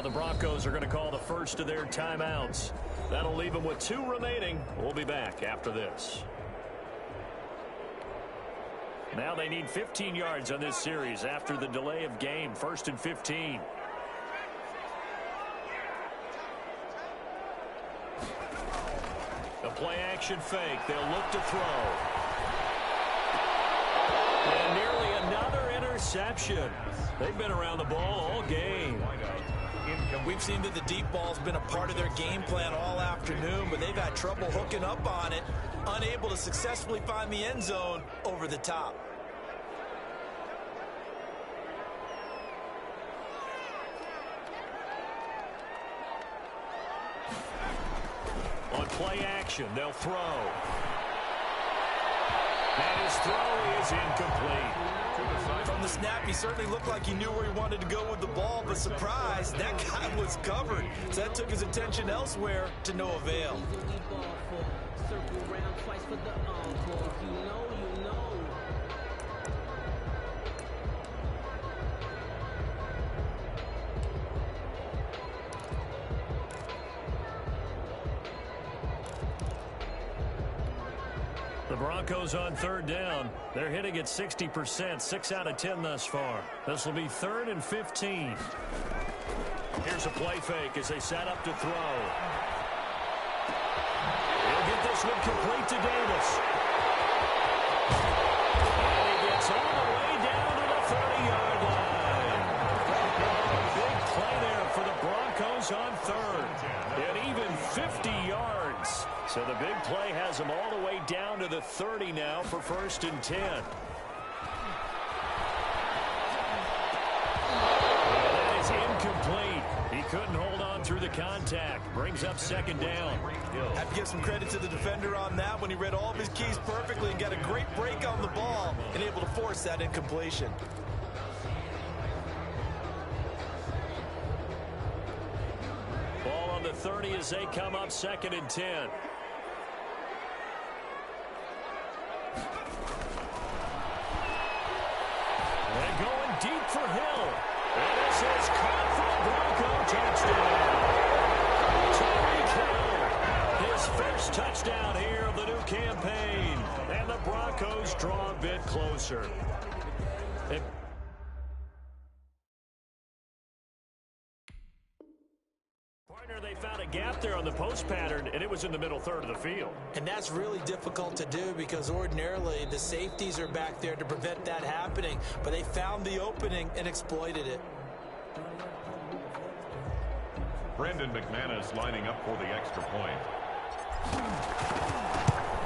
The Broncos are going to call the first of their timeouts. That'll leave them with 2 remaining. We'll be back after this. Now they need 15 yards on this series after the delay of game. 1st and 15. The play action fake. They'll look to throw. And nearly another interception. They've been around the ball all game. We've seen that the deep ball's been a part of their game plan all afternoon, but they've had trouble hooking up on it, unable to successfully find the end zone over the top. On play action, they'll throw. And his throw is incomplete. From the snap, he certainly looked like he knew where he wanted to go with the ball, but surprise, that guy was covered. So that took his attention elsewhere to no avail. The Broncos on 3rd down. They're hitting at 60%, 6 out of 10 thus far. This will be 3rd and 15. Here's a play fake as they set up to throw. He'll get this one complete to Davis. And he gets all the way down to the 30-yard line. Big play there for the Broncos on 3rd. And even 50 yards. So the big play has them all the way down to the 30 now for 1st and 10. And that is incomplete. He couldn't hold on through the contact. Brings up 2nd down. Have to give some credit to the defender on that when he read all of his keys perfectly and got a great break on the ball and able to force that incompletion. Ball on the 30 as they come up 2nd and 10. And going deep for Hill. And this is caught for a Bronco touchdown. Tyreek Hill, his first touchdown here of the new campaign. And the Broncos draw a bit closer. They found a gap there on the post pattern, and it was in the middle 3rd of the field. And that's really difficult to do because ordinarily the safeties are back there to prevent that happening, but they found the opening and exploited it. Brandon McManus lining up for the extra point.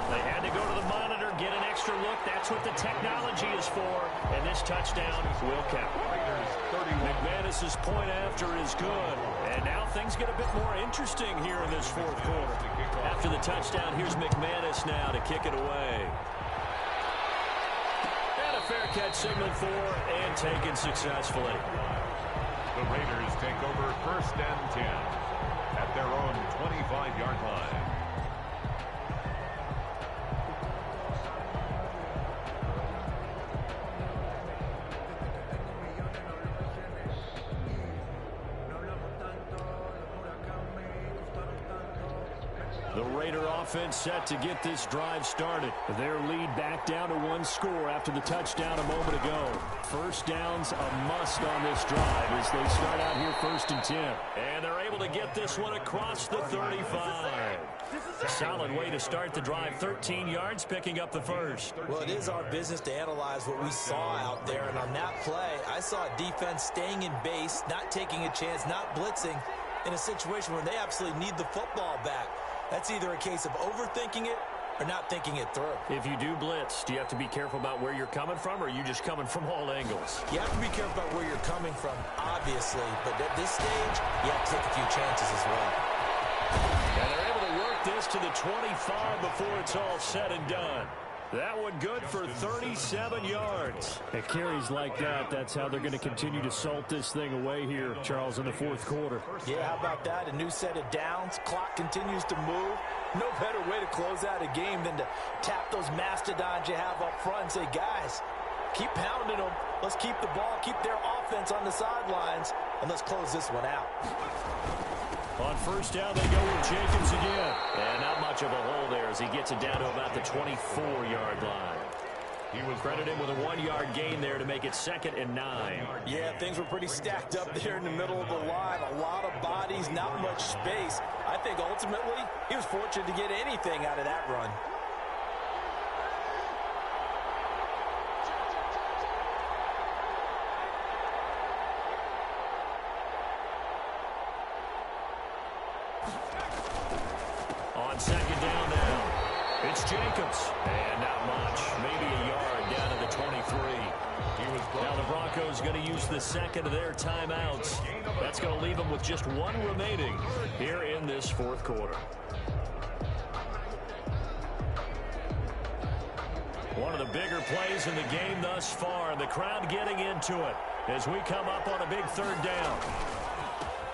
They had to go to the monitor, get an extra look. That's what the technology is for. And this touchdown will count. McManus's point after is good. And now things get a bit more interesting here in this 4th quarter. After the touchdown, here's McManus now to kick it away. And a fair catch signaled for and taken successfully. The Raiders take over 1st and 10 at their own 25-yard line. The Raider offense set to get this drive started. Their lead back down to 1 score after the touchdown a moment ago. First down's a must on this drive as they start out here 1st and 10. And they're able to get this one across the 35. Solid way to start the drive. 13 yards, picking up the first. Well, it is our business to analyze what we saw out there. And on that play, I saw a defense staying in base, not taking a chance, not blitzing in a situation where they absolutely need the football back. That's either a case of overthinking it or not thinking it through. If you do blitz, do you have to be careful about where you're coming from, or are you just coming from all angles? You have to be careful about where you're coming from, obviously. But at this stage, you have to take a few chances as well. And they're able to work this to the 25 before it's all said and done. That one good for 37 yards. At carries like that, that's how they're going to continue to salt this thing away here, Charles, in the 4th quarter. Yeah, how about that? A new set of downs. Clock continues to move. No better way to close out a game than to tap those mastodons you have up front and say, guys, keep pounding them. Let's keep the ball, keep their offense on the sidelines, and let's close this one out. On first down, they go with Jacobs again. And not much of a hole there as he gets it down to about the 24-yard line. He was credited with a 1-yard gain there to make it 2nd and 9. Yeah, things were pretty stacked up there in the middle of the line. A lot of bodies, not much space. I think ultimately he was fortunate to get anything out of that run. On 2nd down now, it's Jacobs. And not much, maybe a yard down to the 23. Now the Broncos going to use the 2nd of their timeouts. That's going to leave them with just 1 remaining here in this 4th quarter. One of the bigger plays in the game thus far. The crowd getting into it as we come up on a big 3rd down.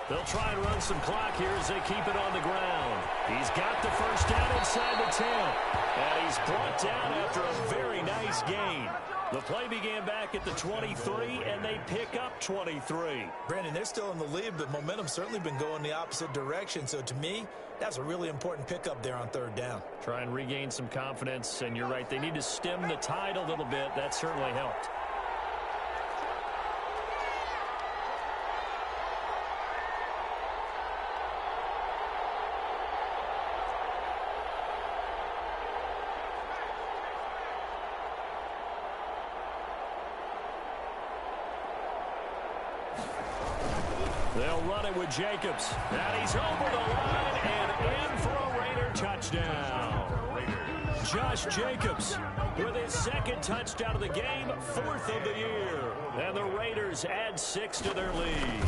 They'll try and run some clock here as they keep it on the ground. He's got the first down inside the 10. And he's brought down after a very nice gain. The play began back at the 23, and they pick up 23. Brandon, they're still in the lead, but momentum's certainly been going the opposite direction. So to me, that's a really important pickup there on 3rd down. Try and regain some confidence, and you're right. They need to stem the tide a little bit. That certainly helped. They'll run it with Jacobs. And he's over the line and in for a Raider touchdown. Josh Jacobs with his 2nd touchdown of the game, 4th of the year. And the Raiders add 6 to their lead.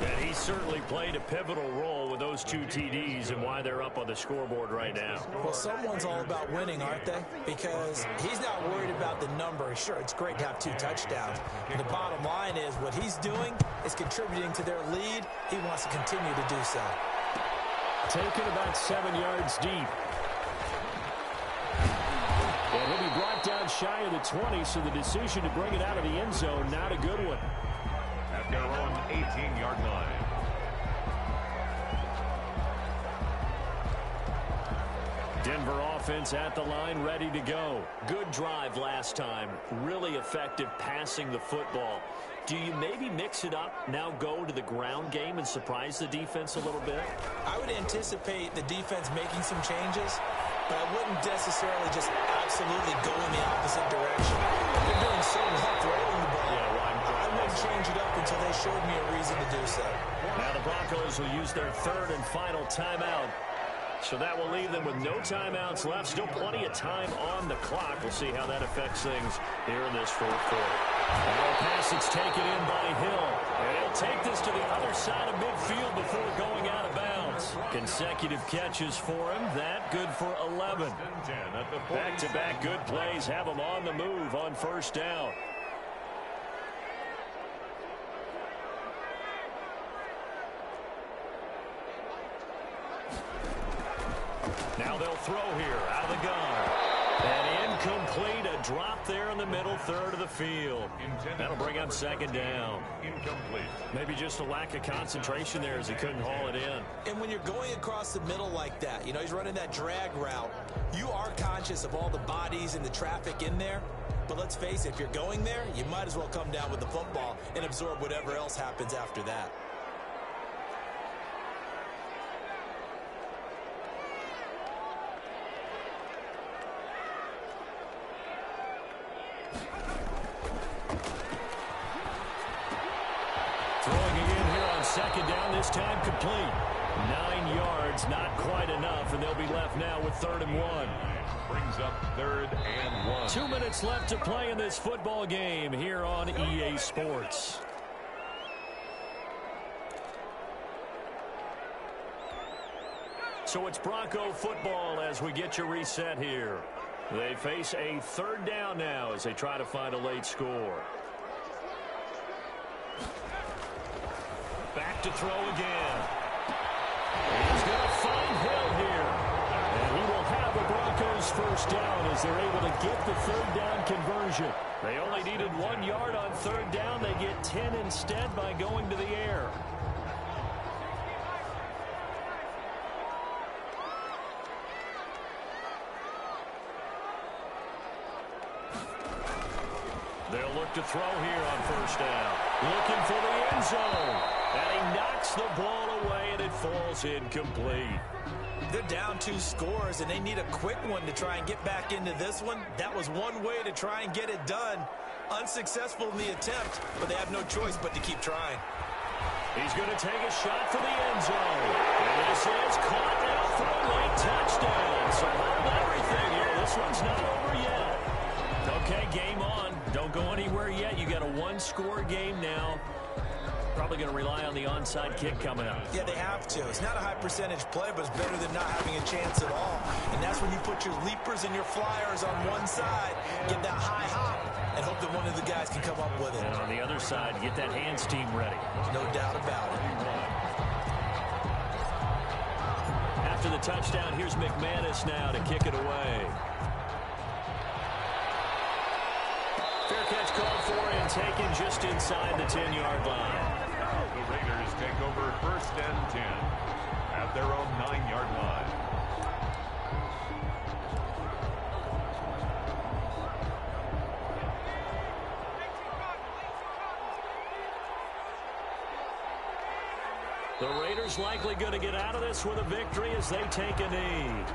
And he certainly played a pivotal role with those 2 TDs and why they're up on the scoreboard right now. Well, someone's all about winning, aren't they? Because he's not worried about the number. Sure, it's great to have 2 touchdowns. And the bottom line is what he's doing is contributing to their lead. He wants to continue to do so. Taken about 7 yards deep. And he'll be brought down shy of the 20, so the decision to bring it out of the end zone, not a good one. At their own 18-yard line. Denver offense at the line, ready to go. Good drive last time. Really effective passing the football. Do you maybe mix it up, now go to the ground game and surprise the defense a little bit? I would anticipate the defense making some changes, but I wouldn't necessarily just absolutely go in the opposite direction. They're doing so well throwing the ball. I wouldn't change it up until they showed me a reason to do so. Now the Broncos will use their 3rd and final timeout. So that will leave them with no timeouts left. Still plenty of time on the clock. We'll see how that affects things here in this 4th quarter. And the pass is taken in by Hill. And he'll take this to the other side of midfield before going out of bounds. Consecutive catches for him. That good for 11. Back-to-back good plays have him on the move on 1st down. Now they'll throw here out of the gun. And in Incomplete, a drop there in the middle third of the field. That'll bring up second down. Incomplete. Maybe just a lack of concentration there as he couldn't haul it in. And when you're going across the middle like that, you know, he's running that drag route, you are conscious of all the bodies and the traffic in there. But let's face it, if you're going there, you might as well come down with the football and absorb whatever else happens after that. Throwing again here on second down, this time complete. 9 yards, not quite enough, and they'll be left now with 3rd and 1. Brings up 3rd and 1. 2 minutes left to play in this football game here on EA Sports. So it's Bronco football as we get you reset here. They face a 3rd down now as they try to find a late score. Back to throw again. He's going to find Hill here. And he will have the Broncos first down as they're able to get the 3rd down conversion. They only needed 1 yard on 3rd down. They get 10 instead by going to the air. They'll look to throw here on 1st down. Looking for the end zone. And he knocks the ball away, and it falls incomplete. They're down 2 scores, and they need a quick one to try and get back into this one. That was one way to try and get it done. Unsuccessful in the attempt, but they have no choice but to keep trying. He's going to take a shot for the end zone. And this is caught now for a late touchdown. So hold everything here. This one's not over yet. Okay, game on. Don't go anywhere yet. You got a 1-score game now. Probably going to rely on the onside kick coming up. Yeah, they have to. It's not a high percentage play, but it's better than not having a chance at all. And that's when you put your leapers and your flyers on one side, get that high hop, and hope that one of the guys can come up with it. And on the other side, get that hands team ready. No doubt about it. After the touchdown, here's McManus now to kick it away. Fair catch called for and taken just inside the 10-yard line. The Raiders take over 1st and 10 at their own 9-yard line. The Raiders likely going to get out of this with a victory as they take a knee.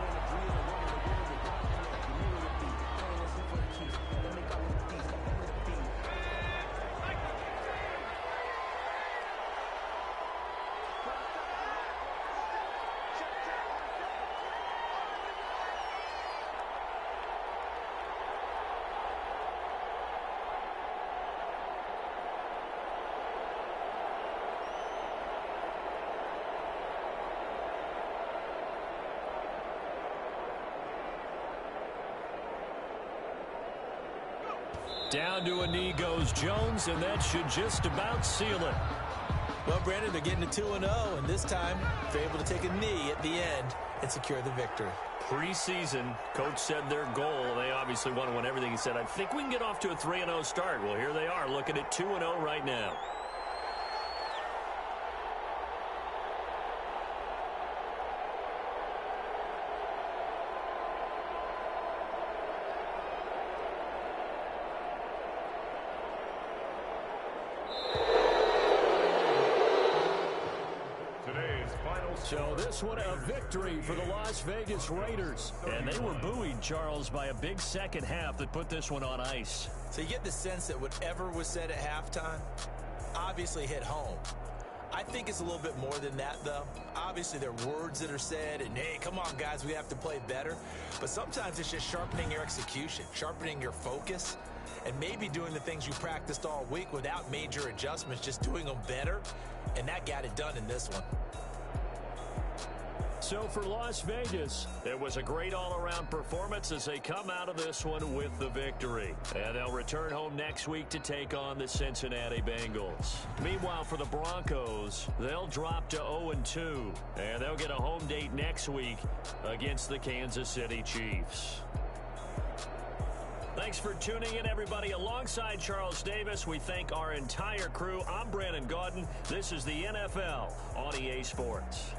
Down to a knee goes Jones, and that should just about seal it. Well, Brandon, they're getting to 2-0, and this time they're able to take a knee at the end and secure the victory. Preseason, coach said their goal, they obviously want to win everything. He said, I think we can get off to a 3-0 start. Well, here they are looking at 2-0 right now. So this one a victory for the Las Vegas Raiders. And they were buoyed, Charles, by a big second half that put this one on ice. So you get the sense that whatever was said at halftime obviously hit home. I think it's a little bit more than that, though. Obviously, there are words that are said, and, hey, come on, guys, we have to play better. But sometimes it's just sharpening your execution, sharpening your focus, and maybe doing the things you practiced all week without major adjustments, just doing them better, and that got it done in this one. So for Las Vegas, it was a great all-around performance as they come out of this one with the victory. And they'll return home next week to take on the Cincinnati Bengals. Meanwhile, for the Broncos, they'll drop to 0-2. And they'll get a home date next week against the Kansas City Chiefs. Thanks for tuning in, everybody. Alongside Charles Davis, we thank our entire crew. I'm Brandon Gaudin. This is the NFL on EA Sports.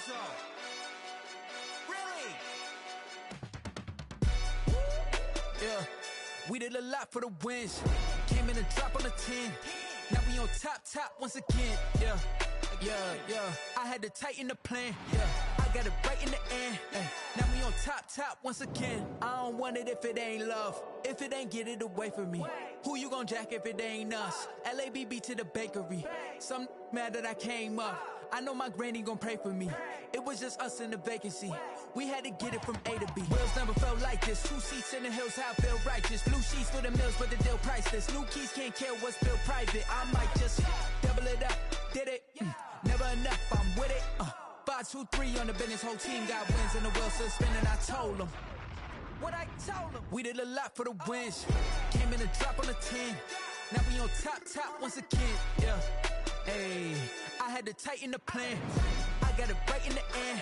so. Really? Yeah, we did a lot for the wins. Came in and drop on the 10. Now we on top once again. Yeah. I had to tighten the plan. Yeah, I got it right in the end. Now we on top once again. I don't want it if it ain't love. If it ain't, get it away from me. Who you gon' jack if it ain't us? LABB to the bakery. Some mad that I came up. I know my granny gon' pray for me. It was just us in the vacancy. We had to get it from A to B. Wheels never felt like this. 2 seats in the hills, how I feel righteous. Blue sheets for the mills, but the deal priceless. New keys can't kill what's built private. I might just double it up. Did it? Never enough, I'm with it. 5, 2, 3 on the business. Whole team got wins and the wheels still spinning. I told them what I told them. We did a lot for the wins. Came in and drop on the 10. Now we on top once again. Yeah. Hey, I had to tighten the plan. I got it right in the end.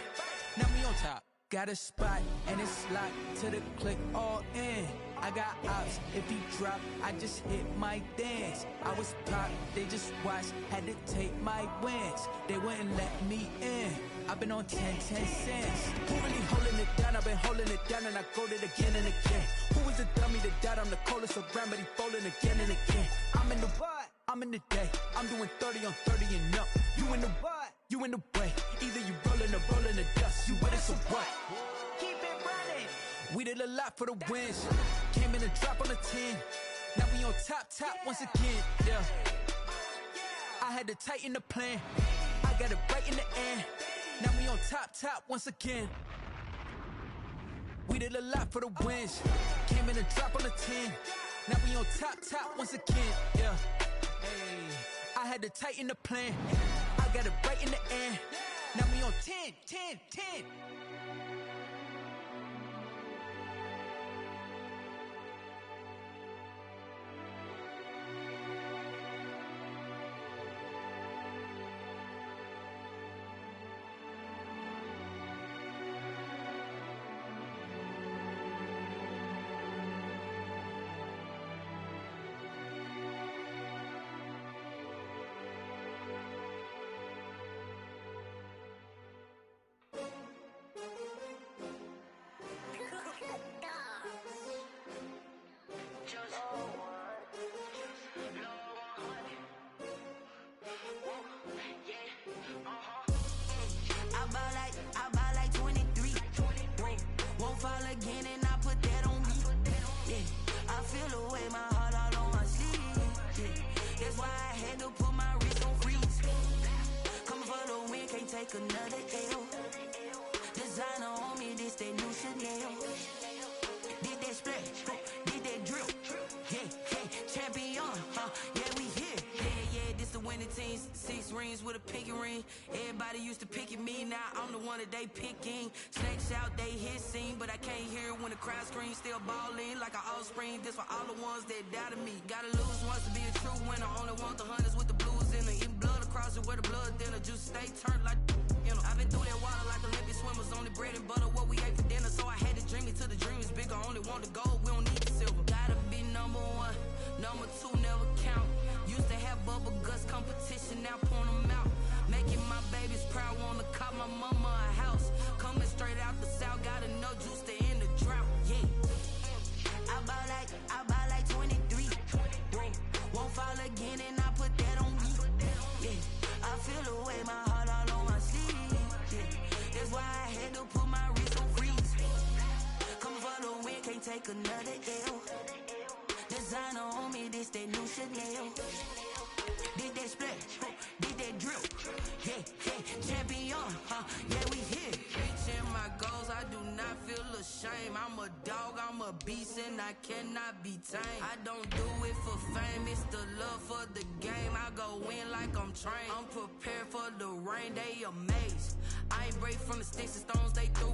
Now we on top. Got a spot and it's locked to the click all in. I got ops, if he drop, I just hit my dance. I was popped, they just watched, had to take my wins. They wouldn't let me in. I've been on 10 cents. Who really holding it down? I've been holding it down and I go it again and again. Who was the dummy that died? I'm the coldest around, but he falling again and again. I'm in the what? I'm in the day. I'm doing 30 on 30 and up. You in the what? You in the way. Either you rolling or rolling the dust. You with it, so what? Keep it running. We did a lot for the wins. Came in and drop on the 10. Now we on top once again. Yeah. I had to tighten the plan. I got it right in the end. Now we on top once again. We did a lot for the wins. Came in and drop on the 10. Now we on top once again. Yeah. Hey, I had to tighten the plan. I got it right in the end. Now we on 10. I buy like 23. Won't fall again and I put that on me. Yeah, I feel the way my heart all on my sleeve. Yeah, that's why I had to put my wrist on freeze. Coming for the win, can't take another L. Designer on me, this that new Chanel. Did that splash, did that drill. Yeah, champion, yeah, we here. Yeah, this the winning team. 6 rings with a pinky ring. Everybody used to pick at me, now I'm the one that they picking. Snakes out, they hit scene, but I can't hear it when the crowd screams. Still balling like an offspring. This for all the ones that doubted me. Gotta lose once to be a true winner. Only want the hunters with the blues in it. Eating blood across it where the blood thinner. Just stay turned like, you know. I've been through that water like Olympic swimmers. Only bread and butter, what we ate for dinner. So I had to dream it till the dream is bigger. Only want the gold, we don't need the silver. Gotta be number 1, number 2 never count. Used to have bubble guts competition, now point them out. Making my babies proud, wanna cop my mama a house. Coming straight out the south, got enough juice to end the drought. Yeah, I buy like 23. Won't fall again and I put that on me. Yeah, I feel the way my heart all on my sleeve. Yeah, that's why I had to put my wrist on freeze. Coming for the win, can't take another L. Designer on me, this that new Chanel. Did that splash, did that drill. Yeah, champion, yeah, we here. Reaching my goals, I do not feel ashamed. I'm a dog, I'm a beast, and I cannot be tamed. I don't do it for fame, it's the love for the game. I go in like I'm trained. I'm prepared for the rain, they amazed. I ain't break from the sticks and stones they threw.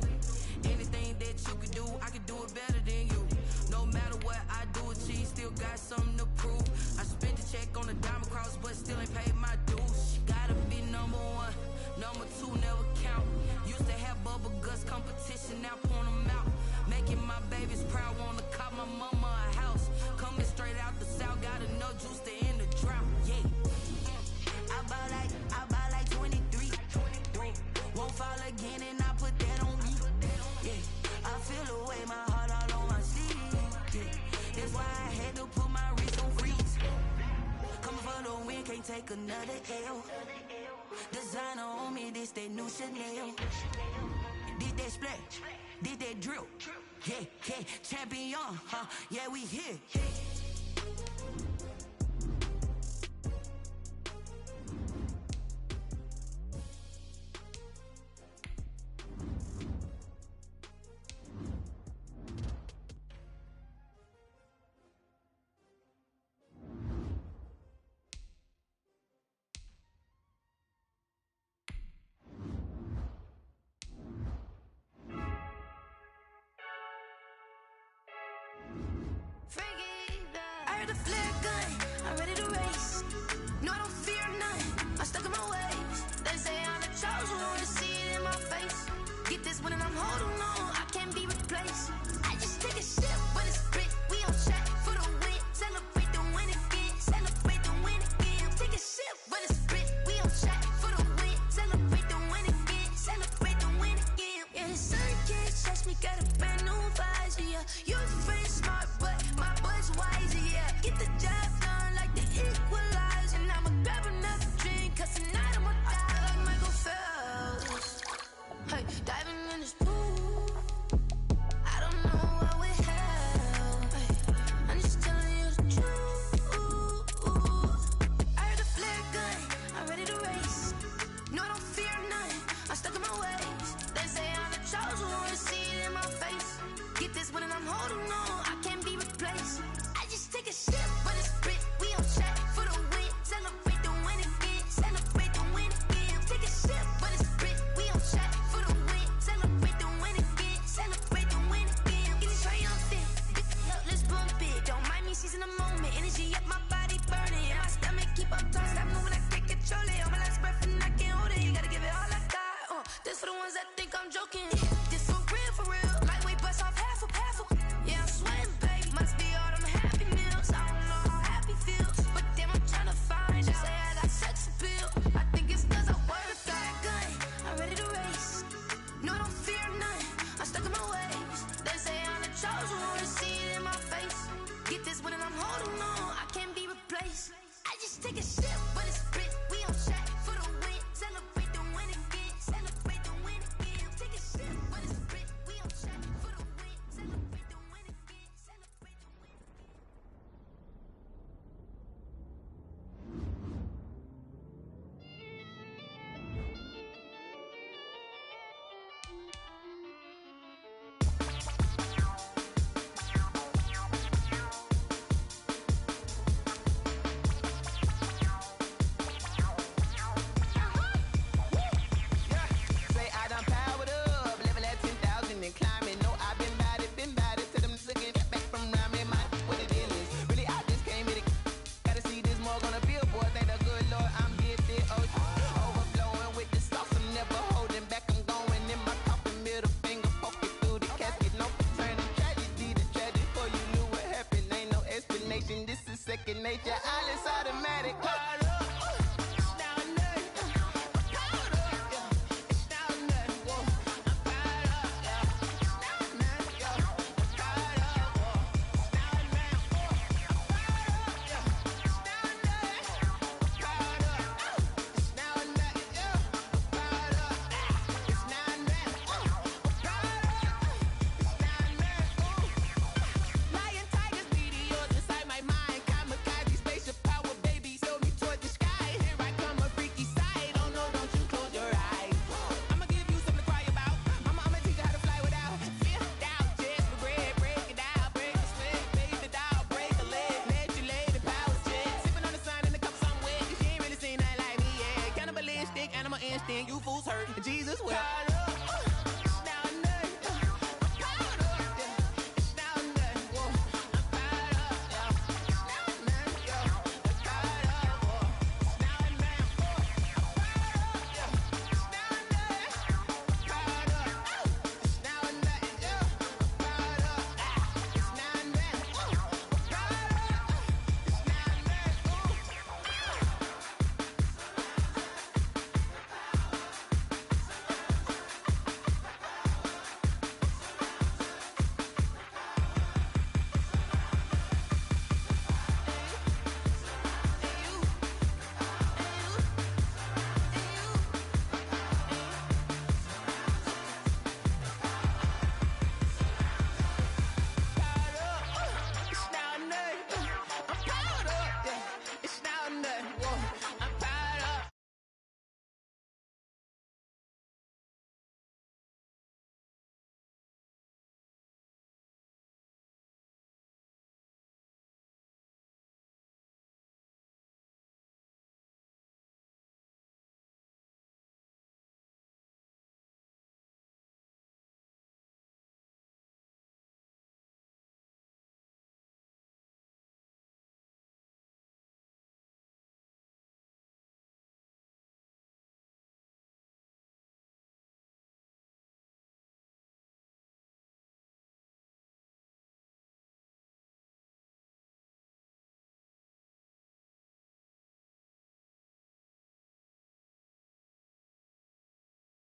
Anything that you can do, I can do it better than you. No matter what I do, achieve, still got something to prove. I spent the check on the diamond cross, but still ain't paid my dues. Gotta be number 1, number 2 never count. Used to have bubble guts competition, now point them out. Making my babies proud, wanna cop my mama a house. Coming straight out the south, got enough juice to end the drought. Yeah, I buy like 23. Won't fall again the win, can't take another L. Designer on me, this that new Chanel. Did that splash, did that drill. Yeah, yeah, champion, huh? Yeah, we here. I heard the flare gun, I'm ready to race. No, I don't fear none, I'm stuck in my ways. They say I'm the chosen one, to see it in my face. Get this one and I'm holding on, I can't be replaced. I just take a sip, but it's spit, we on track for the win. Celebrate the win again, celebrate the win again. Take a sip, but it's spit, we on track for the win. Celebrate the win again, celebrate the win again. Yeah, the sun can't touch me, got a brand new visor, yeah. You're friend smart, but my boy's wiser, yeah. Get the job done like the equalizer. And I'ma grab another drink, cause tonight I'ma die like Michael Phelps. Hey, diving in this pool, I don't know what we have. Hey, I'm just telling you the truth. I heard the flare gun, I'm ready to race. No, I don't fear none, I'm stuck in my ways. They say I'm the chosen one, to see it in my face. Get this one and I'm holding on, I can't be replaced. I just take a sip, but it's spit, we on track for the win. Celebrate the win again, celebrate the win again. Take a sip, but it's spit, we on track for the win. Celebrate the win again, celebrate the win again. Get it triumphant, look, let's bump it. Don't mind me seizing the moment, energy up my body burning. And my stomach keep up turning, stop moving, I can't control it. On my last breath and I can't hold it, you gotta give it all I got. This for the ones that think I'm joking. This for real, lightweight bust off half a. Yeah, I'm sweating, baby, must be all them happy meals. I don't know how happy feels, but damn, I'm trying to find out. Say I got sex appeal, I think it's cause I work a fire gun, I'm ready to race. No, I don't fear none, I'm stuck in my ways. They say I'm the chosen one, to see it in my face. Get this one and I'm holding on, I can't be replaced. I just take a sip, but it's spit, we on track for the win. Celebrate the win again, celebrate the win again. Take a sip, but it's spit, we on track for the win. Celebrate the win again, celebrate the win. Say I done powered up, level at 10,000 and climbing. No, I've been bad it to them looking back from around me. My what it is. Really, I just came here to gotta see this more gonna billboard. Thank the good Lord, I'm gifted. Overflowing with the sauce, I'm never holding back. I'm going in my coffin, middle finger poking through the casket. No turning tragedy to tragic. For you knew what happened, ain't no explanation. This is second nature. All is automatic. Lion, tigers, meteors inside my mind. Kamikaze, spaceship power, baby, sail me toward the sky. Here I come, a freaky side. Oh no, don't you close your eyes. I'ma give you something to cry about. I'ma teach you how to fly without fear. Doubt, just regret, break it out, break the sweat, fade the dial, break a leg, let you lay the power check. Sipping on the sun in the cup, I'm wet. She ain't really seen nothing like me, yeah. Cannibalistic, animal instinct, you fools hurt. Jesus will.